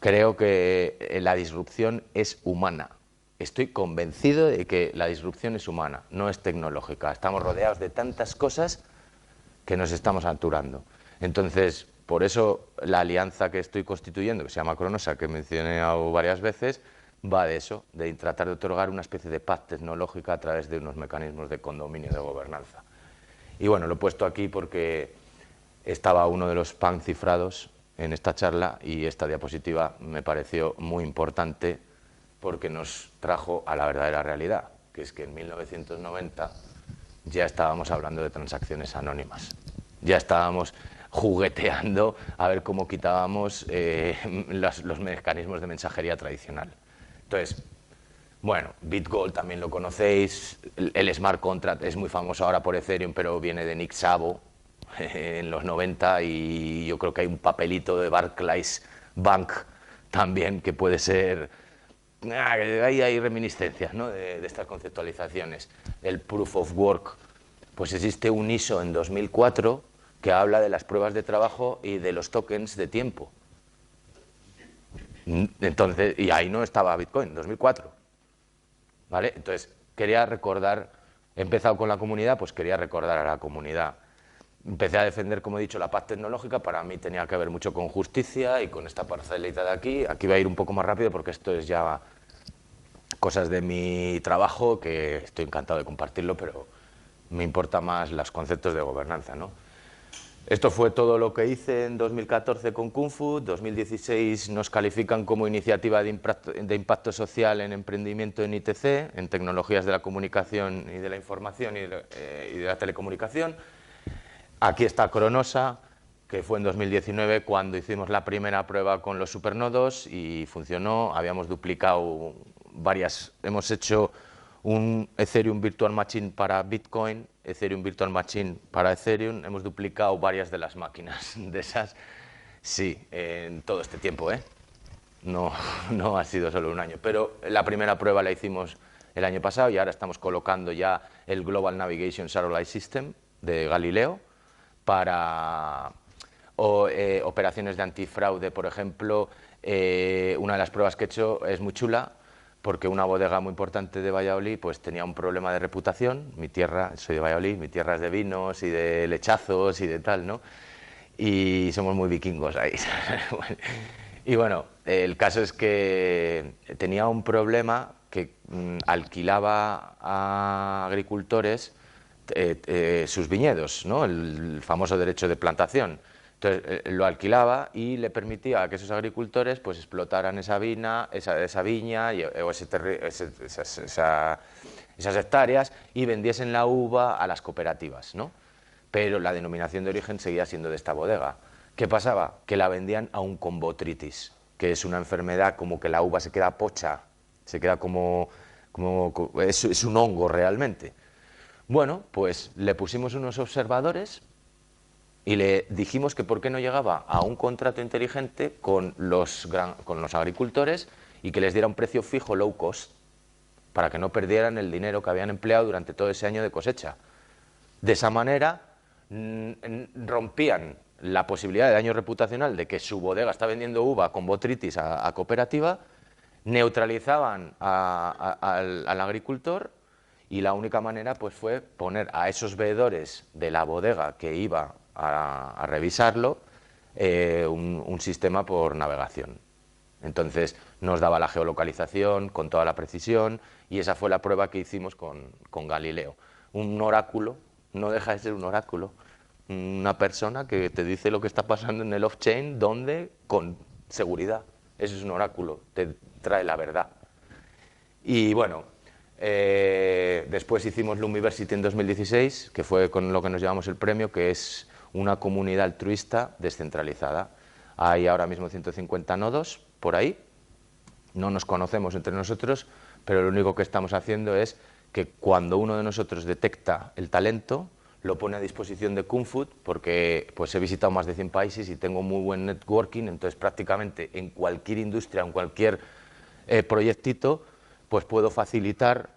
Creo que la disrupción es humana. Estoy convencido de que la disrupción es humana, no es tecnológica. Estamos rodeados de tantas cosas que nos estamos saturando. Entonces, por eso la alianza que estoy constituyendo, que se llama Cronosa, que he mencionado varias veces, va de eso, de tratar de otorgar una especie de paz tecnológica a través de unos mecanismos de condominio de gobernanza. Y bueno, lo he puesto aquí porque estaba uno de los PAN cifrados en esta charla y esta diapositiva me pareció muy importante porque nos trajo a la verdadera realidad, que es que en 1990 ya estábamos hablando de transacciones anónimas, ya estábamos jugueteando a ver cómo quitábamos los mecanismos de mensajería tradicional. Entonces, bueno, BitGold también lo conocéis, el Smart Contract es muy famoso ahora por Ethereum, pero viene de Nick Szabo en los 90 y yo creo que hay un papelito de Barclays Bank también que puede ser... Ahí hay reminiscencias, ¿no?, de estas conceptualizaciones. El Proof of Work, pues existe un ISO en 2004 que habla de las pruebas de trabajo y de los tokens de tiempo. Entonces, y ahí no estaba Bitcoin, 2004. ¿Vale? Entonces, quería recordar, he empezado con la comunidad, pues quería recordar a la comunidad. Empecé a defender, como he dicho, la paz tecnológica. Para mí tenía que ver mucho con justicia y con esta parcelita de aquí. Aquí voy a ir un poco más rápido porque esto es ya cosas de mi trabajo, que estoy encantado de compartirlo, pero me importa más los conceptos de gobernanza, ¿no? Esto fue todo lo que hice en 2014 con Kung Fu. 2016 nos califican como iniciativa de impacto social en emprendimiento en ITC, en tecnologías de la comunicación y de la información y de la telecomunicación. Aquí está Cronosa, que fue en 2019 cuando hicimos la primera prueba con los supernodos y funcionó. Habíamos duplicado hemos hecho un Ethereum Virtual Machine para Bitcoin, Ethereum Virtual Machine para Ethereum. Hemos duplicado varias de las máquinas de esas, sí, en todo este tiempo, ¿eh? No ha sido solo un año, pero la primera prueba la hicimos el año pasado y ahora estamos colocando ya el Global Navigation Satellite System de Galileo para operaciones de antifraude. Por ejemplo, una de las pruebas que he hecho es muy chula porque una bodega muy importante de Valladolid pues tenía un problema de reputación. Mi tierra, soy de Valladolid, mi tierra es de vinos y de lechazos y de tal, ¿no? Y somos muy vikingos ahí. Y bueno, el caso es que tenía un problema que alquilaba a agricultores sus viñedos, ¿no?, el famoso derecho de plantación. Entonces lo alquilaba y le permitía que esos agricultores pues explotaran esa viña o esas hectáreas y vendiesen la uva a las cooperativas, ¿no? Pero la denominación de origen seguía siendo de esta bodega. ¿Qué pasaba? Que la vendían aún con botrytis, que es una enfermedad como que la uva se queda pocha, se queda como es un hongo realmente. Bueno, pues le pusimos unos observadores y le dijimos que por qué no llegaba a un contrato inteligente con los agricultores y que les diera un precio fijo low cost, para que no perdieran el dinero que habían empleado durante todo ese año de cosecha. De esa manera rompían la posibilidad de daño reputacional de que su bodega está vendiendo uva con botrytis a cooperativa, neutralizaban al agricultor, y la única manera pues fue poner a esos veedores de la bodega que iba a revisarlo un sistema por navegación. Entonces nos daba la geolocalización con toda la precisión, y esa fue la prueba que hicimos con Galileo. Un oráculo, no deja de ser un oráculo, una persona que te dice lo que está pasando en el off-chain, donde con seguridad. Eso es un oráculo, te trae la verdad. Y bueno, después hicimos Lumiversity en 2016, que fue con lo que nos llevamos el premio, que es una comunidad altruista descentralizada. Hay ahora mismo 150 nodos por ahí, no nos conocemos entre nosotros, pero lo único que estamos haciendo es que cuando uno de nosotros detecta el talento, lo pone a disposición de Kung Fu, porque pues he visitado más de 100 países y tengo muy buen networking, entonces prácticamente en cualquier industria, en cualquier proyectito, pues puedo facilitar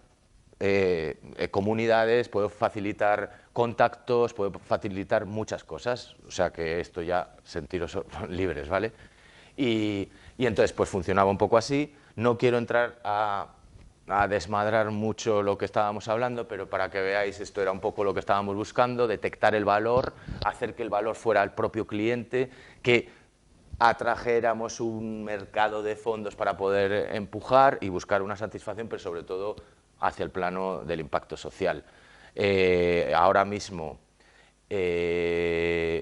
comunidades, puedo facilitar contactos, puedo facilitar muchas cosas, o sea que esto ya sentiros libres, ¿vale? Y entonces pues funcionaba un poco así. No quiero entrar a desmadrar mucho lo que estábamos hablando, pero para que veáis, esto era un poco lo que estábamos buscando: detectar el valor, hacer que el valor fuera al propio cliente, que atrajéramos un mercado de fondos para poder empujar y buscar una satisfacción, pero sobre todo hacia el plano del impacto social. Ahora mismo,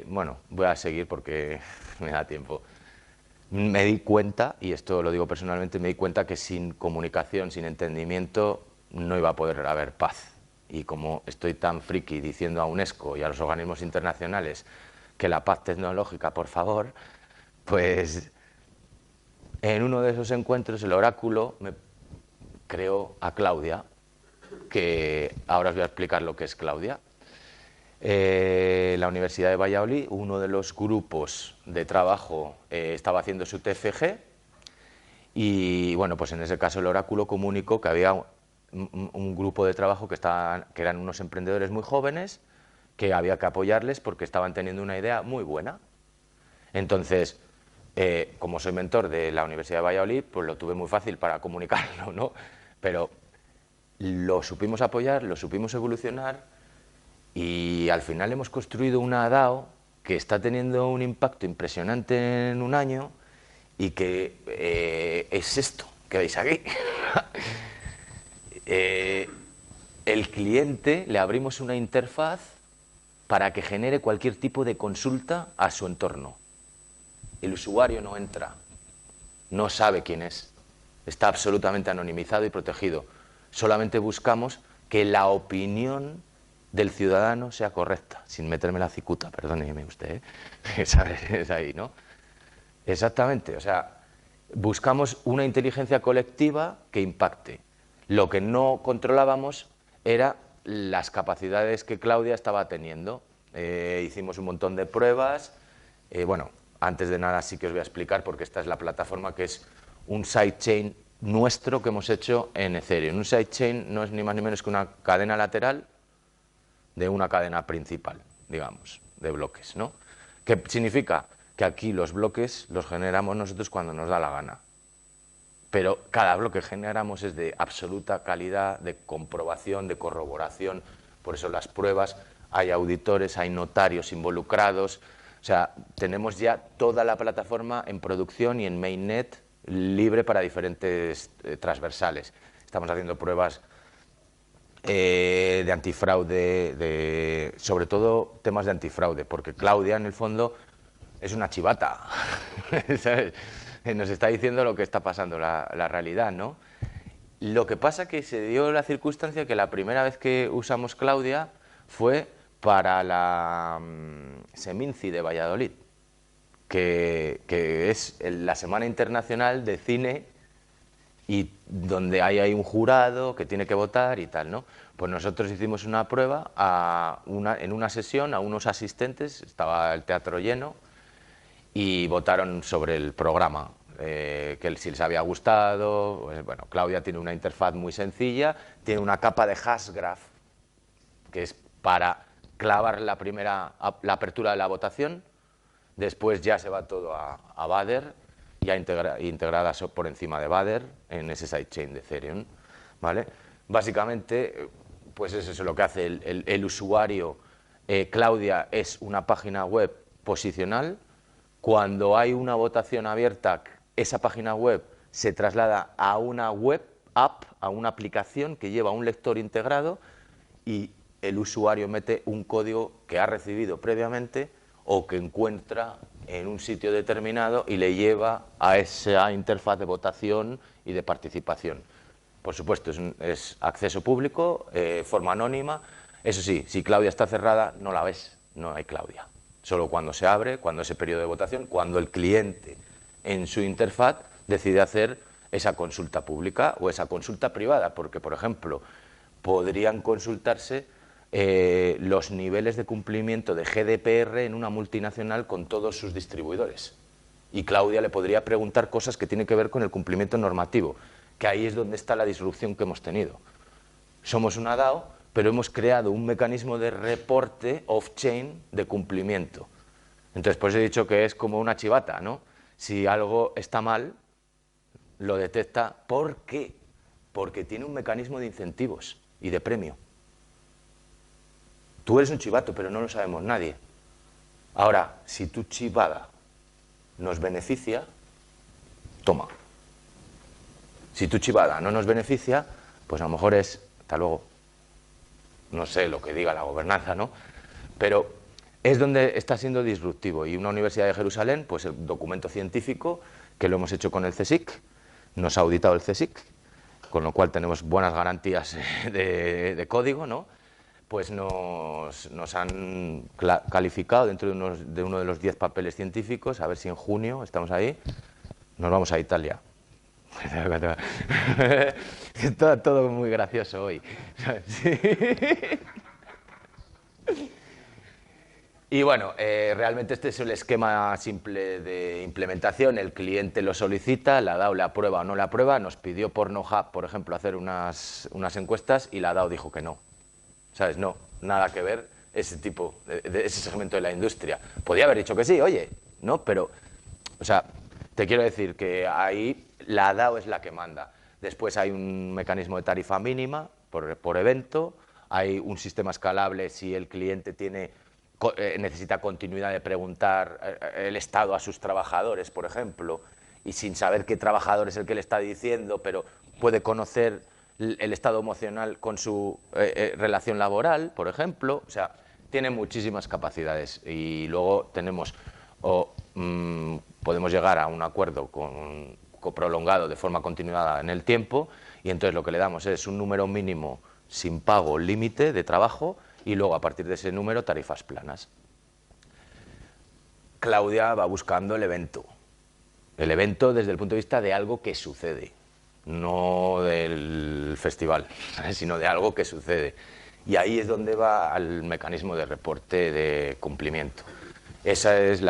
bueno, voy a seguir porque me da tiempo. Me di cuenta, y esto lo digo personalmente, me di cuenta que sin comunicación, sin entendimiento, no iba a poder haber paz. Y como estoy tan friki diciendo a UNESCO y a los organismos internacionales que la paz tecnológica, por favor, pues en uno de esos encuentros el oráculo me creó a Claudia, que ahora os voy a explicar lo que es Claudia. La Universidad de Valladolid, uno de los grupos de trabajo estaba haciendo su TFG, y bueno, pues en ese caso el oráculo comunicó que había un grupo de trabajo que eran unos emprendedores muy jóvenes, que había que apoyarles porque estaban teniendo una idea muy buena. Entonces, como soy mentor de la Universidad de Valladolid, pues lo tuve muy fácil para comunicarlo, ¿no? Pero lo supimos apoyar, lo supimos evolucionar, y al final hemos construido una DAO que está teniendo un impacto impresionante en un año, y que es esto que veis aquí. El cliente le abrimos una interfaz para que genere cualquier tipo de consulta a su entorno. El usuario no entra, no sabe quién es, está absolutamente anonimizado y protegido. Solamente buscamos que la opinión del ciudadano sea correcta, sin meterme la cicuta, perdóneme usted, ¿sabes? Es ahí, ¿no? Exactamente, o sea, buscamos una inteligencia colectiva que impacte. Lo que no controlábamos era las capacidades que Claudia estaba teniendo. Hicimos un montón de pruebas. Bueno, antes de nada sí que os voy a explicar, porque esta es la plataforma, que es un sidechain nuestro que hemos hecho en Ethereum. Un sidechain no es ni más ni menos que una cadena lateral de una cadena principal, digamos, de bloques, ¿no? ¿Qué significa? Que aquí los bloques los generamos nosotros cuando nos da la gana, pero cada bloque que generamos es de absoluta calidad, de comprobación, de corroboración. Por eso las pruebas, hay auditores, hay notarios involucrados. O sea, tenemos ya toda la plataforma en producción y en mainnet libre para diferentes transversales. Estamos haciendo pruebas de antifraude, sobre todo temas de antifraude, porque Claudia en el fondo es una chivata, ¿sabes? Nos está diciendo lo que está pasando, la realidad, ¿no? Lo que pasa que se dio la circunstancia que la primera vez que usamos Claudia fue para la Seminci de Valladolid, que es la Semana Internacional de Cine y donde hay un jurado que tiene que votar y tal, ¿no? Pues nosotros hicimos una prueba en una sesión a unos asistentes, estaba el teatro lleno, y votaron sobre el programa, que si les había gustado. Pues, bueno, Claudia tiene una interfaz muy sencilla, tiene una capa de Hashgraph, que es para clavar la apertura de la votación, después ya se va todo a Butter, ya integrada por encima de Butter en ese sidechain de Ethereum, ¿vale? Básicamente, pues eso es lo que hace el usuario. Claudia es una página web posicional. Cuando hay una votación abierta, esa página web se traslada a una web app, a una aplicación que lleva un lector integrado, y el usuario mete un código que ha recibido previamente o que encuentra en un sitio determinado y le lleva a esa interfaz de votación y de participación. Por supuesto, es acceso público, forma anónima. Eso sí, si Claudia está cerrada, no la ves, no hay Claudia. Solo cuando se abre, cuando ese periodo de votación, cuando el cliente en su interfaz decide hacer esa consulta pública o esa consulta privada, porque, por ejemplo, podrían consultarse los niveles de cumplimiento de GDPR en una multinacional con todos sus distribuidores. Y Claudia le podría preguntar cosas que tienen que ver con el cumplimiento normativo, que ahí es donde está la disrupción que hemos tenido. Somos una DAO, pero hemos creado un mecanismo de reporte off-chain de cumplimiento. Entonces, por eso he dicho que es como una chivata, ¿no? Si algo está mal, lo detecta. ¿Por qué? Porque tiene un mecanismo de incentivos y de premio. Tú eres un chivato, pero no lo sabemos nadie. Ahora, si tu chivada nos beneficia, toma. Si tu chivada no nos beneficia, pues a lo mejor es, hasta luego. No sé lo que diga la gobernanza, ¿no? Pero es donde está siendo disruptivo. Y una Universidad de Jerusalén, pues el documento científico, que lo hemos hecho con el CSIC, nos ha auditado el CSIC, con lo cual tenemos buenas garantías de código, ¿no? Pues nos han calificado dentro de uno de los 10 papeles científicos, a ver si en junio, estamos ahí, nos vamos a Italia. todo muy gracioso hoy. Sí. Y bueno, realmente este es el esquema simple de implementación. El cliente lo solicita, la DAO le aprueba o no le aprueba. Nos pidió por NoHub, por ejemplo, hacer unas encuestas y la DAO dijo que no. ¿Sabes? No, nada que ver ese tipo, ese segmento de la industria. Podía haber dicho que sí, oye, ¿no? Pero, o sea, te quiero decir que ahí la DAO es la que manda. Después hay un mecanismo de tarifa mínima por evento, hay un sistema escalable si el cliente necesita continuidad de preguntar el estado a sus trabajadores, por ejemplo, y sin saber qué trabajador es el que le está diciendo, pero puede conocer el estado emocional con su relación laboral, por ejemplo. O sea, tiene muchísimas capacidades y luego tenemos podemos llegar a un acuerdo prolongado de forma continuada en el tiempo, y entonces lo que le damos es un número mínimo sin pago límite de trabajo y luego a partir de ese número tarifas planas. Claudia va buscando el evento desde el punto de vista de algo que sucede, no del festival, sino de algo que sucede. Y ahí es donde va al mecanismo de reporte de cumplimiento. Ese es el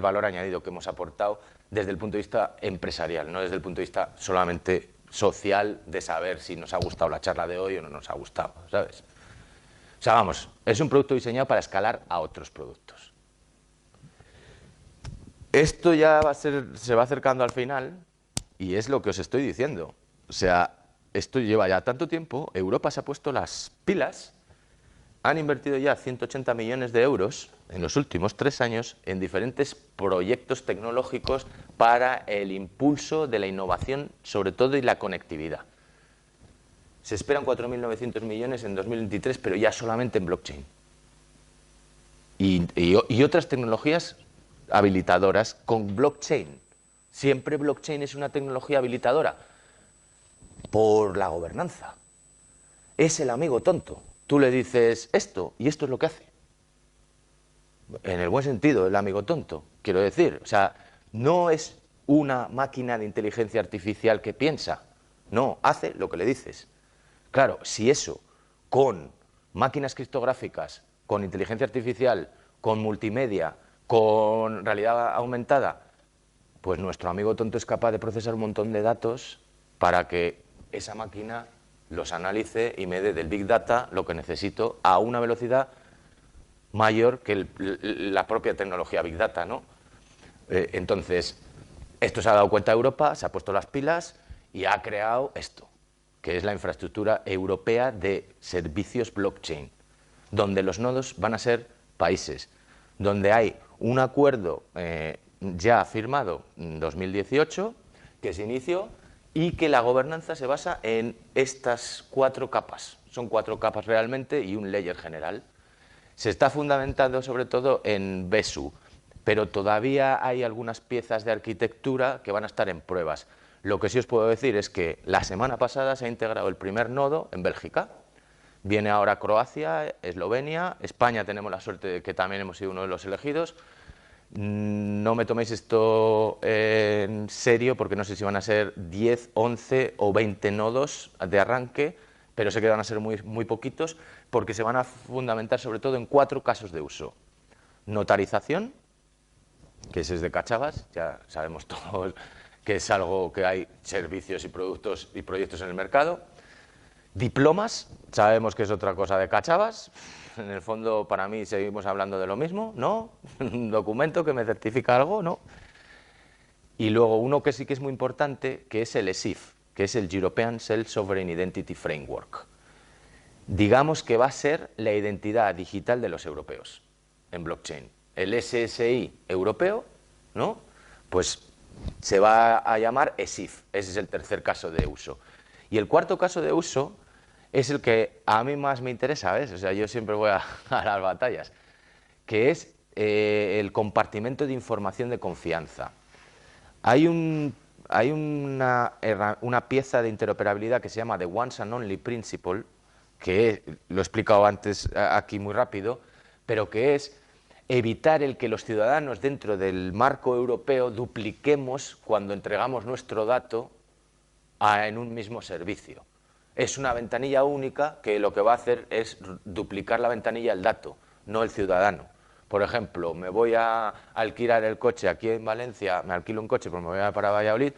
valor añadido que hemos aportado desde el punto de vista empresarial, no desde el punto de vista solamente social de saber si nos ha gustado la charla de hoy o no nos ha gustado, ¿sabes? O sea, vamos, es un producto diseñado para escalar a otros productos. Esto ya se va acercando al final y es lo que os estoy diciendo. O sea, esto lleva ya tanto tiempo, Europa se ha puesto las pilas, han invertido ya 180 millones de euros en los últimos 3 años en diferentes proyectos tecnológicos para el impulso de la innovación, sobre todo, y la conectividad. Se esperan 4.900 millones en 2023, pero ya solamente en blockchain. Y otras tecnologías habilitadoras con blockchain. Siempre blockchain es una tecnología habilitadora por la gobernanza. Es el amigo tonto. Tú le dices esto y esto es lo que hace. En el buen sentido, el amigo tonto, quiero decir. O sea, no es una máquina de inteligencia artificial que piensa. No, hace lo que le dices. Claro, si eso con máquinas criptográficas, con inteligencia artificial, con multimedia, con realidad aumentada, pues nuestro amigo tonto es capaz de procesar un montón de datos para que esa máquina los analice y me dé del Big Data lo que necesito a una velocidad mayor que la propia tecnología Big Data, ¿no? Entonces, esto se ha dado cuenta Europa, se ha puesto las pilas y ha creado esto, que es la infraestructura europea de servicios blockchain, donde los nodos van a ser países, donde hay un acuerdo ya firmado en 2018, que se inició, y que la gobernanza se basa en estas 4 capas. Son 4 capas realmente y un layer general. Se está fundamentando sobre todo en Besu, pero todavía hay algunas piezas de arquitectura que van a estar en pruebas. Lo que sí os puedo decir es que la semana pasada se ha integrado el primer nodo en Bélgica. Viene ahora Croacia, Eslovenia, España tenemos la suerte de que también hemos sido uno de los elegidos. No me toméis esto en serio porque no sé si van a ser 10, 11 o 20 nodos de arranque, pero sé que van a ser muy poquitos porque se van a fundamentar sobre todo en 4 casos de uso. Notarización, que ese es de Cachavas, ya sabemos todos que es algo que hay servicios y productos y proyectos en el mercado. Diplomas, sabemos que es otra cosa de Cachavas. En el fondo, para mí, seguimos hablando de lo mismo, ¿no? Un documento que me certifica algo, ¿no? Y luego uno que sí que es muy importante, que es el ESIF, que es el European Self-Sovereign Identity Framework. Digamos que va a ser la identidad digital de los europeos en blockchain. El SSI europeo, ¿no? Pues se va a llamar ESIF, ese es el tercer caso de uso. Y el cuarto caso de uso es el que a mí más me interesa, ¿ves? O sea, yo siempre voy a las batallas, que es el compartimento de información de confianza. Hay una pieza de interoperabilidad que se llama The Once and Only Principle, que lo he explicado antes aquí muy rápido, pero que es evitar el que los ciudadanos dentro del marco europeo dupliquemos cuando entregamos nuestro dato en un mismo servicio. Es una ventanilla única que lo que va a hacer es duplicar la ventanilla el dato, no el ciudadano. Por ejemplo, me voy a alquilar el coche aquí en Valencia, me alquilo un coche porque me voy para Valladolid,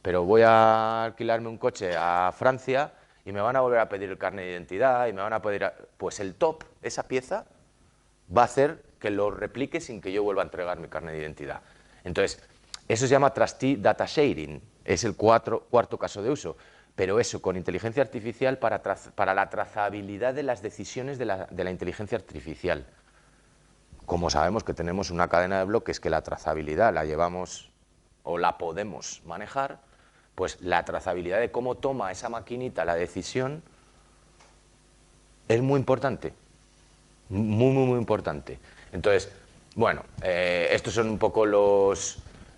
pero voy a alquilarme un coche a Francia y me van a volver a pedir el carnet de identidad y me van a pedir... Pues el top, esa pieza, va a hacer que lo replique sin que yo vuelva a entregar mi carnet de identidad. Entonces, eso se llama Trustee Data Sharing, es el cuarto caso de uso. Pero eso, con inteligencia artificial para la trazabilidad de las decisiones de la inteligencia artificial. Como sabemos que tenemos una cadena de bloques que la trazabilidad la llevamos o la podemos manejar, pues la trazabilidad de cómo toma esa maquinita la decisión es muy importante. Muy importante. Entonces, bueno, estos son un poco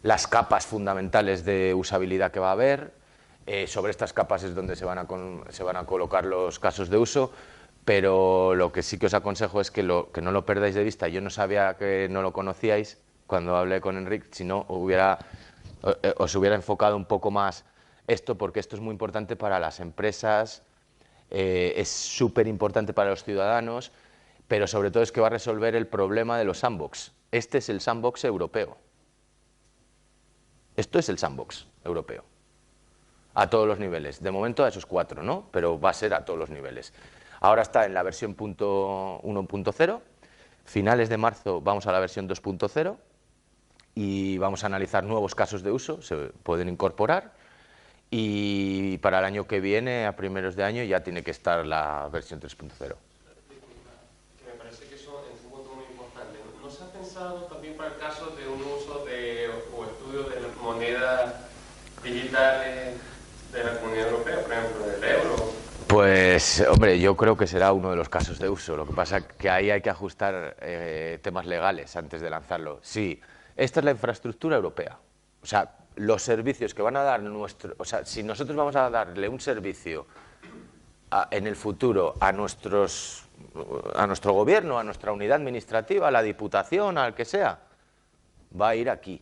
las capas fundamentales de usabilidad que va a haber. Sobre estas capas es donde se van a colocar los casos de uso, pero lo que sí que os aconsejo es que no lo perdáis de vista. Yo no sabía que no lo conocíais cuando hablé con Enric, si no os hubiera enfocado un poco más esto, porque esto es muy importante para las empresas, es súper importante para los ciudadanos, pero sobre todo es que va a resolver el problema de los sandbox. Este es el sandbox europeo. Esto es el sandbox europeo. A todos los niveles. De momento a esos 4, ¿no? Pero va a ser a todos los niveles. Ahora está en la versión 1.0. Finales de marzo vamos a la versión 2.0 y vamos a analizar nuevos casos de uso, se pueden incorporar. Y para el año que viene, a primeros de año, ya tiene que estar la versión 3.0. Que me parece que eso es un punto muy importante. ¿No se ha pensado también para el caso de un uso o estudio de las monedas digitales de la Comunidad Europea, por ejemplo, del euro? Pues, hombre, yo creo que será uno de los casos de uso. Lo que pasa es que ahí hay que ajustar temas legales antes de lanzarlo. Sí, esta es la infraestructura europea. O sea, los servicios que van a dar o sea, si nosotros vamos a darle un servicio en el futuro a nuestro gobierno, a nuestra unidad administrativa, a la Diputación, al que sea, va a ir aquí.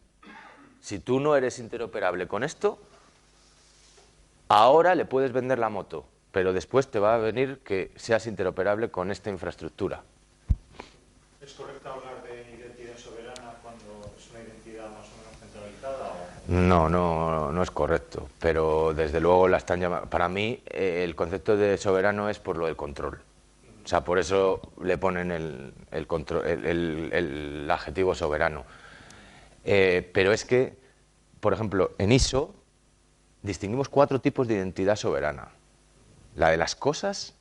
Si tú no eres interoperable con esto, ahora le puedes vender la moto, pero después te va a venir que seas interoperable con esta infraestructura. ¿Es correcto hablar de identidad soberana cuando es una identidad más o menos centralizada? No es correcto, pero desde luego la están llamando. Para mí, el concepto de soberano es por lo del control. O sea, por eso le ponen el adjetivo soberano. Pero es que, por ejemplo, en ISO distinguimos 4 tipos de identidad soberana. La de las cosas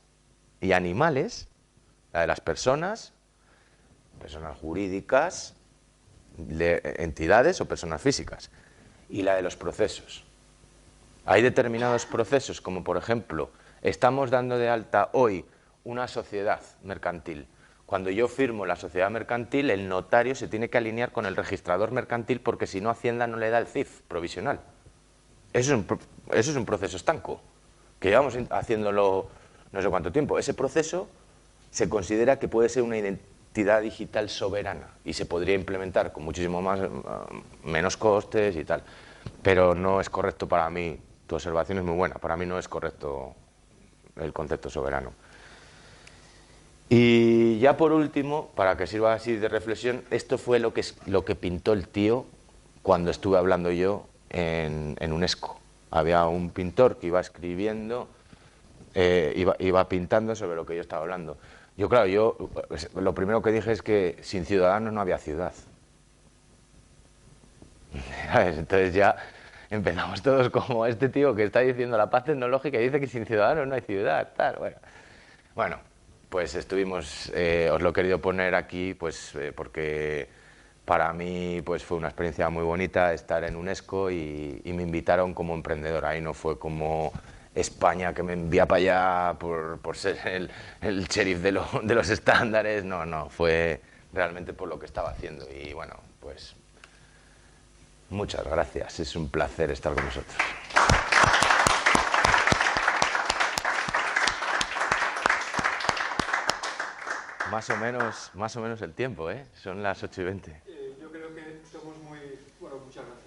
y animales, la de las personas jurídicas, entidades o personas físicas, y la de los procesos. Hay determinados procesos, como por ejemplo, estamos dando de alta hoy una sociedad mercantil. Cuando yo firmo la sociedad mercantil, el notario se tiene que alinear con el registrador mercantil porque si no Hacienda no le da el CIF provisional. Eso es un proceso estanco, que llevamos haciéndolo no sé cuánto tiempo. Ese proceso se considera que puede ser una identidad digital soberana y se podría implementar con muchísimo menos costes y tal. Pero no es correcto para mí, tu observación es muy buena, para mí no es correcto el concepto soberano. Y ya por último, para que sirva así de reflexión, esto fue lo que pintó el tío cuando estuve hablando yo en UNESCO. Había un pintor que iba escribiendo, iba pintando sobre lo que yo estaba hablando. Yo lo primero que dije es que sin ciudadanos no había ciudad. Entonces ya empezamos todos como este tío que está diciendo la paz tecnológica y dice que sin ciudadanos no hay ciudad. Tal. Bueno, pues estuvimos, os lo he querido poner aquí pues porque para mí pues fue una experiencia muy bonita estar en UNESCO y me invitaron como emprendedor. Ahí no fue como España que me envía para allá por ser el sheriff de los estándares. No, fue realmente por lo que estaba haciendo. Y bueno, pues muchas gracias, es un placer estar con vosotros. Más o menos el tiempo, ¿eh? Son las 8:20. Yo creo que somos muy... Bueno, muchas gracias.